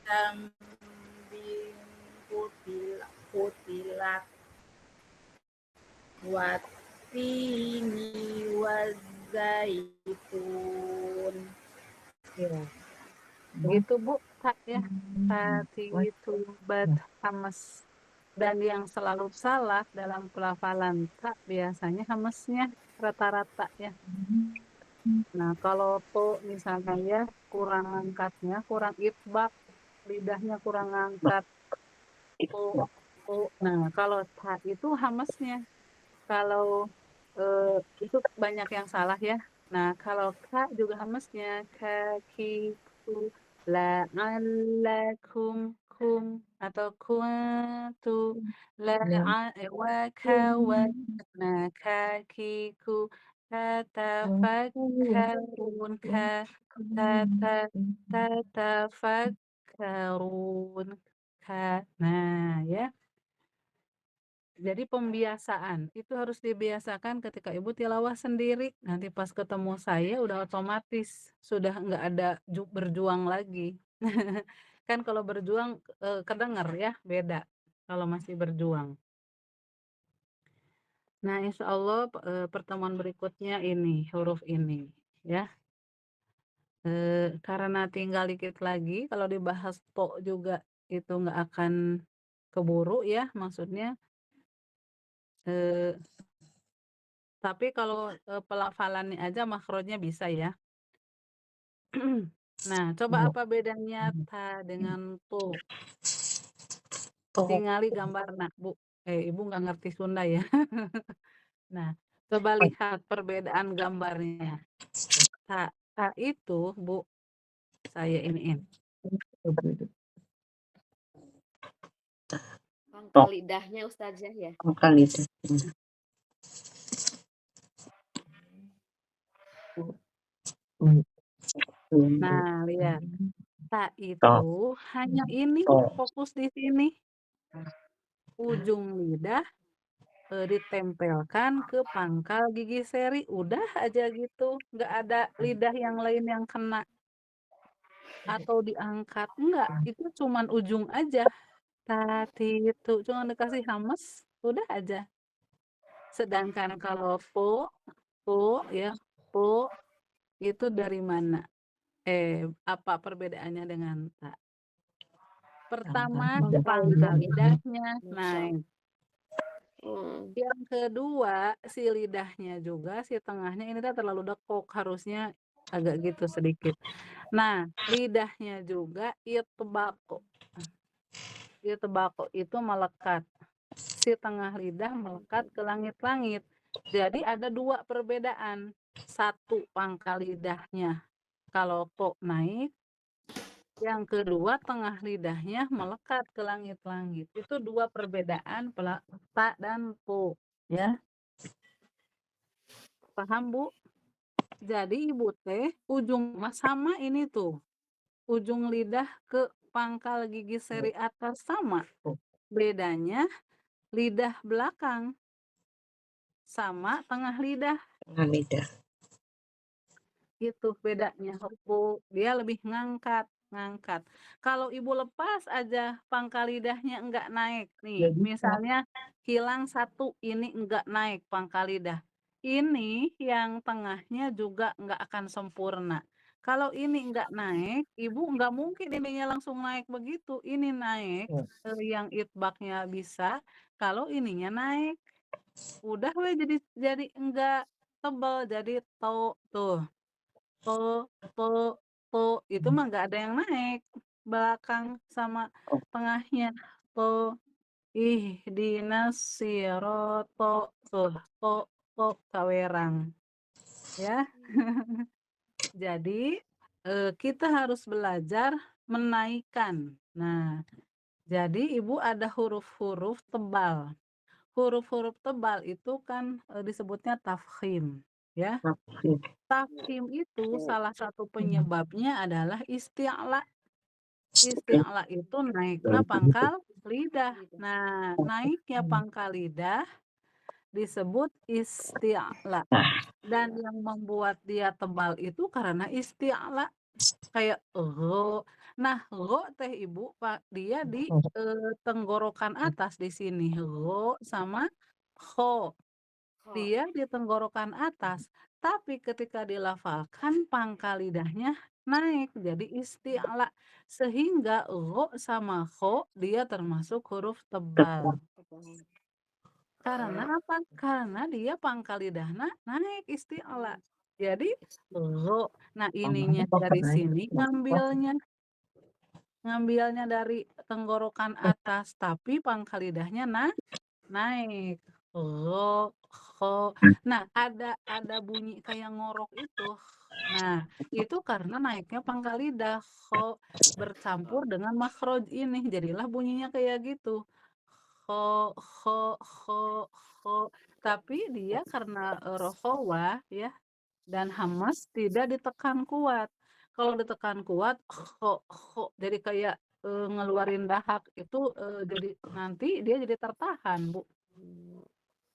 zambi qutilat. Wattini wazaitun. Ya. Begitu, Bu. Tak ya. Tati itu bat hamas. Dan yang selalu salah dalam pelafalan tak biasanya hamesnya rata-rata ya. Nah, kalau po misalnya ya kurang angkatnya, kurang itbak, lidahnya kurang angkat. Po. Nah, kalau ta itu hamesnya. Kalau itu banyak yang salah ya. Nah, kalau ka juga hamesnya kaki la'allakum atau kuntu Lam. wa kakiku tatafakkarun tata tatafakkarun nah ya. Jadi pembiasaan itu harus dibiasakan ketika ibu tilawah sendiri. Nanti pas ketemu saya udah otomatis sudah nggak ada berjuang lagi. Kan kalau berjuang kedenger ya beda kalau masih berjuang. Nah insya Allah pertemuan berikutnya ini huruf ini ya. Karena tinggal dikit lagi kalau dibahas to juga itu nggak akan keburu ya maksudnya. Tapi kalau pelafalannya aja makhrajnya bisa ya. Nah, coba apa bedanya ta dengan tu? Tingali gambarna, Bu. Ibu nggak ngerti Sunda ya. Nah, coba lihat perbedaan gambarnya. Ta itu, Bu, saya iniin. Pangkal lidahnya Ustazah ya. Pangkal lidah. Nah, lihat. Ta itu hanya ini, fokus di sini. Ujung lidah ditempelkan ke pangkal gigi seri, udah aja gitu, nggak ada lidah yang lain yang kena atau diangkat, enggak, itu cuman ujung aja. Tadi itu cuma dikasih hamas, udah aja. Sedangkan kalau po ya, po itu dari mana? Apa perbedaannya dengan ta? Pertama, pangkal lidahnya naik. Yang kedua, si lidahnya juga, si tengahnya ini tuh terlalu dekok, harusnya agak gitu sedikit. Nah, lidahnya juga itbaqo. Itbaqo itu melekat. Si tengah lidah melekat ke langit-langit. Jadi ada dua perbedaan. Satu, pangkal lidahnya kalau po naik. Yang kedua, tengah lidahnya melekat ke langit-langit. Itu dua perbedaan ta dan po. Ya, paham Bu? Jadi ibu teh ujung sama ini tuh. Ujung lidah ke pangkal gigi seri atas sama. Bedanya lidah belakang sama tengah lidah. Tengah lidah. Itu bedanya. Bu, dia lebih ngangkat. Kalau ibu lepas aja pangkal lidahnya enggak naik nih. Misalnya hilang satu, ini enggak naik pangkal lidah. Ini yang tengahnya juga enggak akan sempurna. Kalau ini enggak naik, ibu enggak mungkin ininya langsung naik begitu. Ini naik, yang itbaknya bisa. Kalau ininya naik, udah we jadi enggak tebal, jadi tuh. To itu mah nggak ada yang naik belakang sama tengahnya. Ihdinas sirata to sawerang ya. Jadi kita harus belajar menaikkan. Nah, jadi ibu ada huruf-huruf tebal. Huruf-huruf tebal itu kan disebutnya tafkhim ya. Tafkhim itu salah satu penyebabnya adalah isti'la. Isti'la itu naiknya pangkal lidah. Nah, naiknya pangkal lidah disebut isti'la. Dan yang membuat dia tebal itu karena isti'la. Kayak gho. Nah, gho teh ibu, Pak, dia di tenggorokan atas di sini. Gho sama kho. Dia di tenggorokan atas, tapi ketika dilafalkan pangkal lidahnya naik jadi isti'la, sehingga gho sama kho dia termasuk huruf tebal. Karena apa? Karena dia pangkal lidahnya naik isti'la. Jadi gho. Nah, ininya dari sini ngambilnya dari tenggorokan atas, tapi pangkal lidahnya naik. Ro, kho. Nah, ada bunyi kayak ngorok itu. Nah, itu karena naiknya pangkal lidah, kho bercampur dengan makhraj ini, jadilah bunyinya kayak gitu. Kho, kho, kho, kho. Tapi dia karena rokhawah ya dan hamas tidak ditekan kuat. Kalau ditekan kuat, kho, kho, jadi kayak ngeluarin dahak itu jadi nanti dia jadi tertahan, Bu.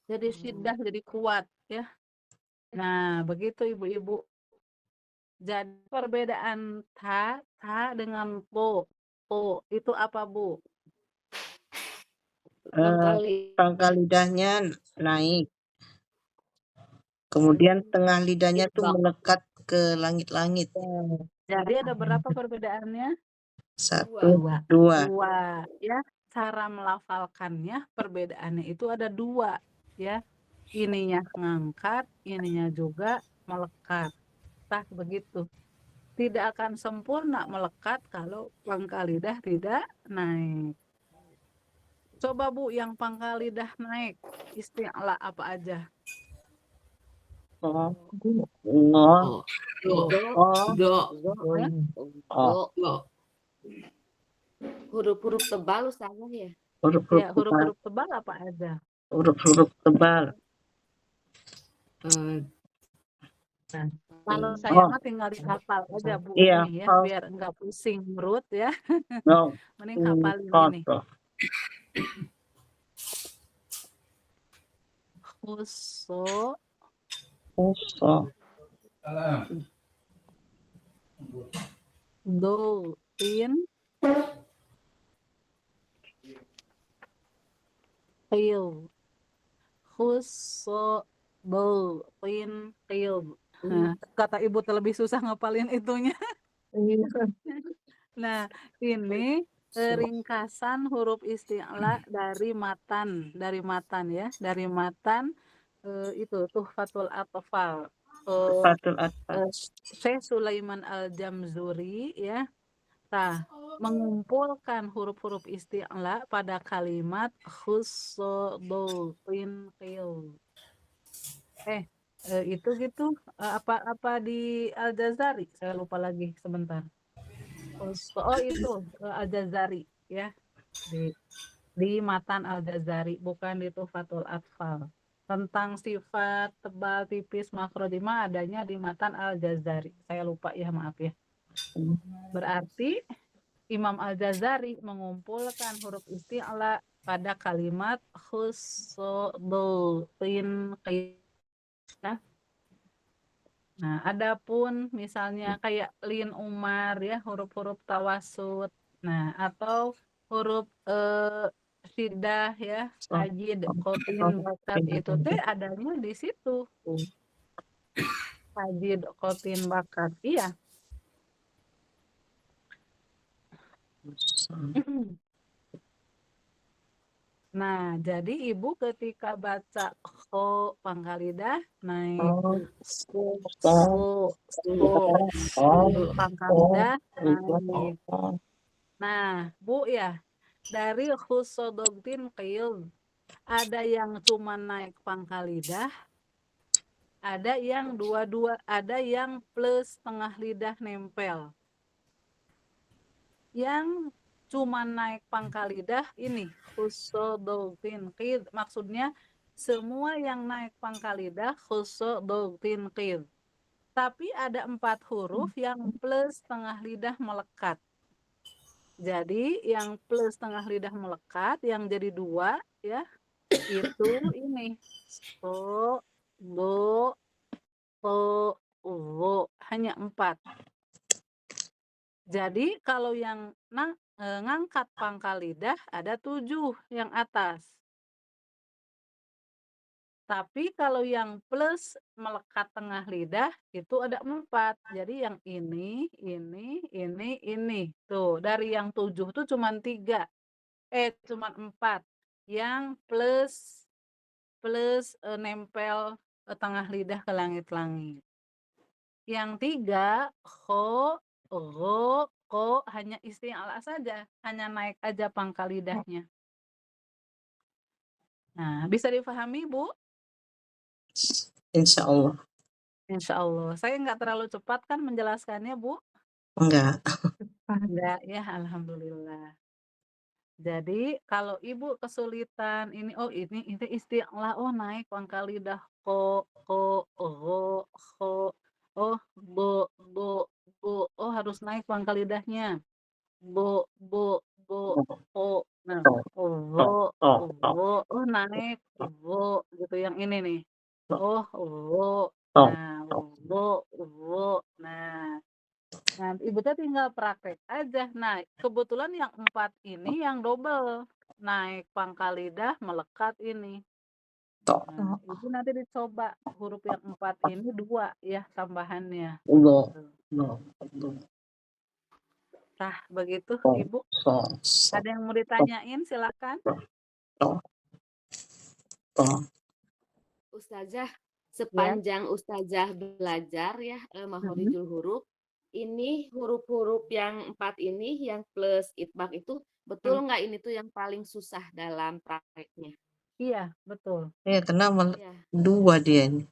Jadi syiddah, jadi kuat ya. Nah, begitu Ibu-ibu. Jadi perbedaan ta dengan po itu apa, Bu? Pangkal Pangkal lidahnya naik, kemudian tengah lidahnya tuh Bak. melekat ke langit-langit. Jadi ada berapa perbedaannya? 1, 2. Dua ya. Cara melafalkannya perbedaannya itu ada 2 ya. Ininya ngangkat, ininya juga melekat. Tah begitu. Tidak akan sempurna melekat kalau pangkal lidah tidak naik. Coba Bu yang pangkal lidah naik, isti'la apa aja? Oh, Do, oh, do, oh, do, Ya? oh. do. Huruf-huruf tebal Ustazah ya. Huruf-huruf Ya, tebal. huruf-huruf tebal apa aja? Huruf-huruf tebal. Eh, Kalau saya Oh, mah tinggal dihafal aja Bu iya. ini ya, Oh, biar enggak pusing perut ya. no. Mending hafalin ini. Koto. Khuso, Uso. do, tin, qil. Khuso, do, tin, qil. Nah, kata ibu lebih susah ngapalin itunya. Nah, ini ringkasan huruf isti'la dari matan ya, dari matan itu Tuhfatul Atfal. Fatul Atfal. Syekh Sulaiman Al-Jamzuri ya. Nah, mengumpulkan huruf-huruf isti'la pada kalimat khusodolin qil. Itu gitu apa di Al-Jazari? Saya lupa lagi sebentar. Oh itu Al-Jazari ya di matan Al-Jazari bukan di Tuhfatul Atfal. Tentang sifat tebal tipis makrodima adanya di matan Al-Jazari. Saya lupa ya, maaf ya. Berarti Imam Al-Jazari mengumpulkan huruf isti'la pada kalimat khusodolin qiyah. Nah, adapun misalnya kayak lin umar ya, huruf-huruf tawasud. Nah, atau huruf syiddah ya, tajid, qotin, bakat itu teh adanya di situ. Tajid, qotin, bakat. Iya. Nah, jadi ibu ketika baca kho pangkal lidah naik, pangkal lidah naik. Nah, Bu ya, dari khusodogtin qil ada yang cuma naik pangkal lidah, ada yang dua-dua, ada yang plus tengah lidah nempel. Yang cuma naik pangkal lidah ini khusodogtin qil, maksudnya semua yang naik pangkal lidah khusodogtin qil. Tapi ada 4 huruf yang plus tengah lidah melekat. Jadi yang plus tengah lidah melekat yang jadi 2 ya itu ini so, do, to, wo, hanya 4. Jadi kalau yang ngangkat pangkal lidah ada 7 yang atas. Tapi kalau yang plus melekat tengah lidah itu ada 4. Jadi yang ini. Tuh, dari yang 7 tuh cuma 3. Cuma 4. Yang plus nempel tengah lidah ke langit-langit. Yang 3, kho, ro, ko hanya isti'la saja, hanya naik aja pangkal lidahnya. Nah, bisa dipahami, Bu? Insya Allah. Insya Allah. Saya nggak terlalu cepat kan menjelaskannya, Bu? Enggak. Enggak ya, alhamdulillah. Jadi kalau Ibu kesulitan ini istilah, oh naik pangkal lidah ko, oh bo, oh harus naik pangkal lidahnya. Bo, o. Nah, Oh, oh, oh, oh, oh naik, gitu yang ini nih. Oh, oh, Nah, oh. Nah, Ibu teh tinggal praktek aja. Nah, kebetulan yang 4 ini yang double. Naik pangkal lidah, melekat ini. Toh, Nah, Ibu nanti dicoba huruf yang 4 ini 2 ya tambahannya, lo, gitu. lo, lo, Tah, begitu so, Ibu. so, so, Ada yang mau ditanyain silakan. so, so. Ustazah, Ya. sepanjang Ustazah belajar ya Makhorijul Huruf, ini huruf-huruf yang 4 ini yang plus itbaq itu betul nggak ini tuh yang paling susah dalam prakteknya? Iya, betul. Ya, kenapa Ya. 2 dia ini?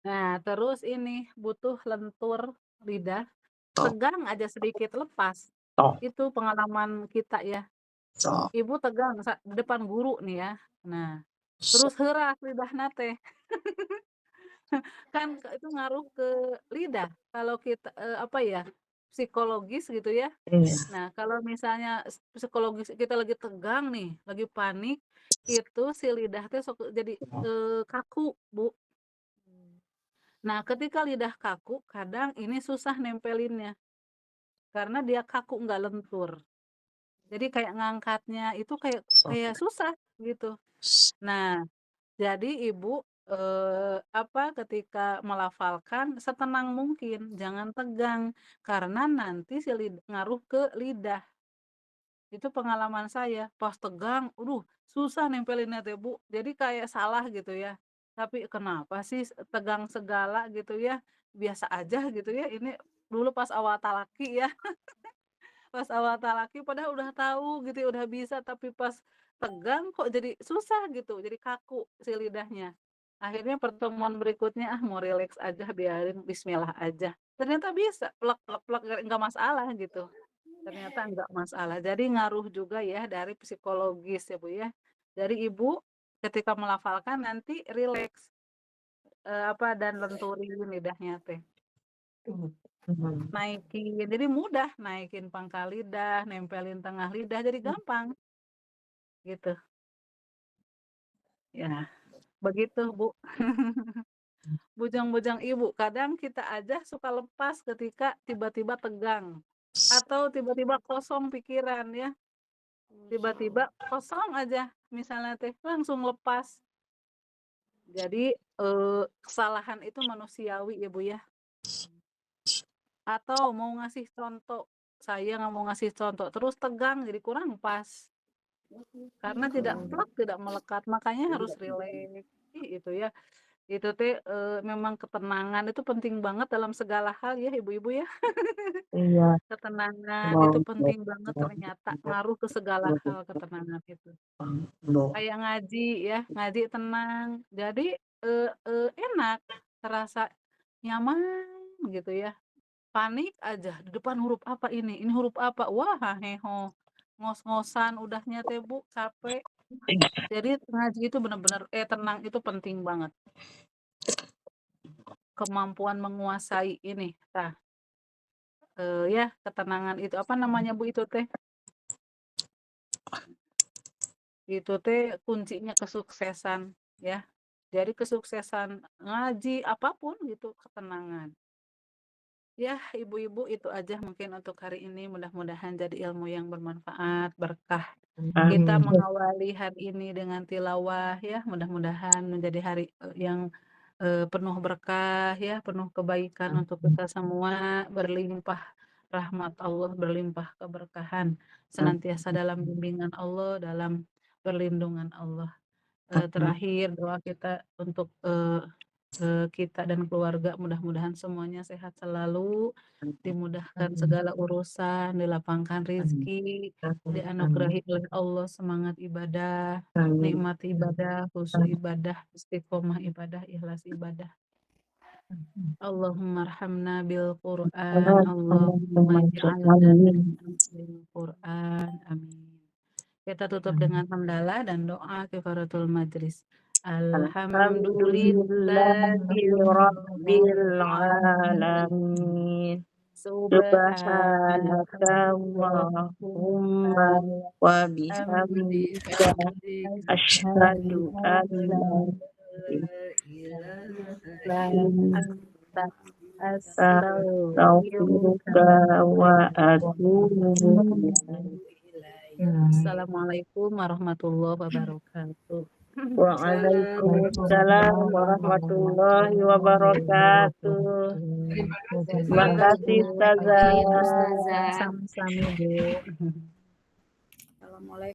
Nah, terus ini butuh lentur lidah, Toh, tegang aja sedikit lepas. toh, Itu pengalaman kita ya. so, Ibu tegang depan guru nih ya. Nah, so. terus heuras lidahna teh. Kan itu ngaruh ke lidah. Kalau kita apa ya, psikologis gitu ya. Iya. Nah, kalau misalnya psikologis kita lagi tegang nih, lagi panik, itu si lidah teh sok jadi kaku, Bu. Nah, ketika lidah kaku, kadang ini susah nempelinnya karena dia kaku nggak lentur. Jadi kayak ngangkatnya itu kayak So, kayak susah gitu. Nah, jadi Ibu, ketika melafalkan setenang mungkin, jangan tegang, karena nanti si ngaruh ke lidah. Itu pengalaman saya, pas tegang, susah nempelinnya teh, Bu. Jadi kayak salah gitu ya. Tapi kenapa sih tegang segala gitu ya, biasa aja gitu ya, ini dulu pas awal talaki ya. Pas awal talaki padahal udah tahu gitu ya, udah bisa, tapi pas tegang kok jadi susah gitu, jadi kaku si lidahnya. Akhirnya pertemuan berikutnya, mau rileks aja, biarin bismillah aja. Ternyata bisa, plek plek plek, nggak masalah gitu. Ternyata nggak masalah. Jadi ngaruh juga ya dari psikologis ya, Bu, ya. Dari Ibu ketika melafalkan nanti rileks, dan lenturin lidahnya teh. Naikin, jadi mudah naikin pangkal lidah, nempelin tengah lidah, jadi gampang, gitu. Ya, begitu, Bu. Bujang-bujang Ibu, kadang kita aja suka lepas ketika tiba-tiba tegang, atau tiba-tiba kosong pikiran ya, tiba-tiba kosong aja, misalnya teh, langsung lepas. Jadi, kesalahan itu manusiawi ya, Bu, ya. Atau mau ngasih contoh, saya nggak mau ngasih contoh, terus tegang, jadi kurang pas. Karena tidak plek, tidak melekat, makanya harus rileks. Itu ya. Itu teh memang ketenangan itu penting banget dalam segala hal ya Ibu-ibu ya. Iya. Ketenangan Lo, itu lo, penting banget lo, ternyata, ngaruh ke segala lo, hal ketenangan itu. lo. Kayak ngaji ya, ngaji tenang. Jadi enak, terasa nyaman gitu ya. Panik aja, di depan huruf apa ini huruf apa, wah heho, ngos-ngosan udahnya teh Bu, capek. Jadi ngaji itu benar-benar tenang itu penting banget. Kemampuan menguasai ini, ya ketenangan itu, apa namanya Bu itu teh? Itu teh kuncinya kesuksesan ya. Jadi kesuksesan ngaji apapun gitu, ketenangan. Ya, Ibu-ibu itu aja mungkin untuk hari ini, mudah-mudahan jadi ilmu yang bermanfaat, berkah. Kita Amin. mengawali hari ini dengan tilawah ya, mudah-mudahan menjadi hari yang penuh berkah ya, penuh kebaikan untuk kita semua, berlimpah rahmat Allah, berlimpah keberkahan, senantiasa dalam bimbingan Allah, dalam perlindungan Allah. Terakhir doa kita untuk kita dan keluarga, mudah-mudahan semuanya sehat selalu, dimudahkan segala urusan, dilapangkan rezeki, dianugerahi oleh Allah semangat ibadah, nikmat ibadah, khusyuk ibadah, istiqomah ibadah, ikhlas ibadah. Allahumma arhamna bil Qur'an, Allahumma ij'alna min ahlil Qur'an, amin. Kita tutup dengan hamdalah dan doa kifaratul majlis. Alhamdulillahi Rabbil Alamin. Subhanaka Allahumma wa bihamdika asyhadu an la ilaha illa astaghfiruka wa atubu ilaik. Assalamualaikum warahmatullahi wabarakatuh. Waalaikumsalam warahmatullahi wabarakatuh. Terima kasih Ustazah. Ustazah. Sama-sama, Bu. Assalamualaikum.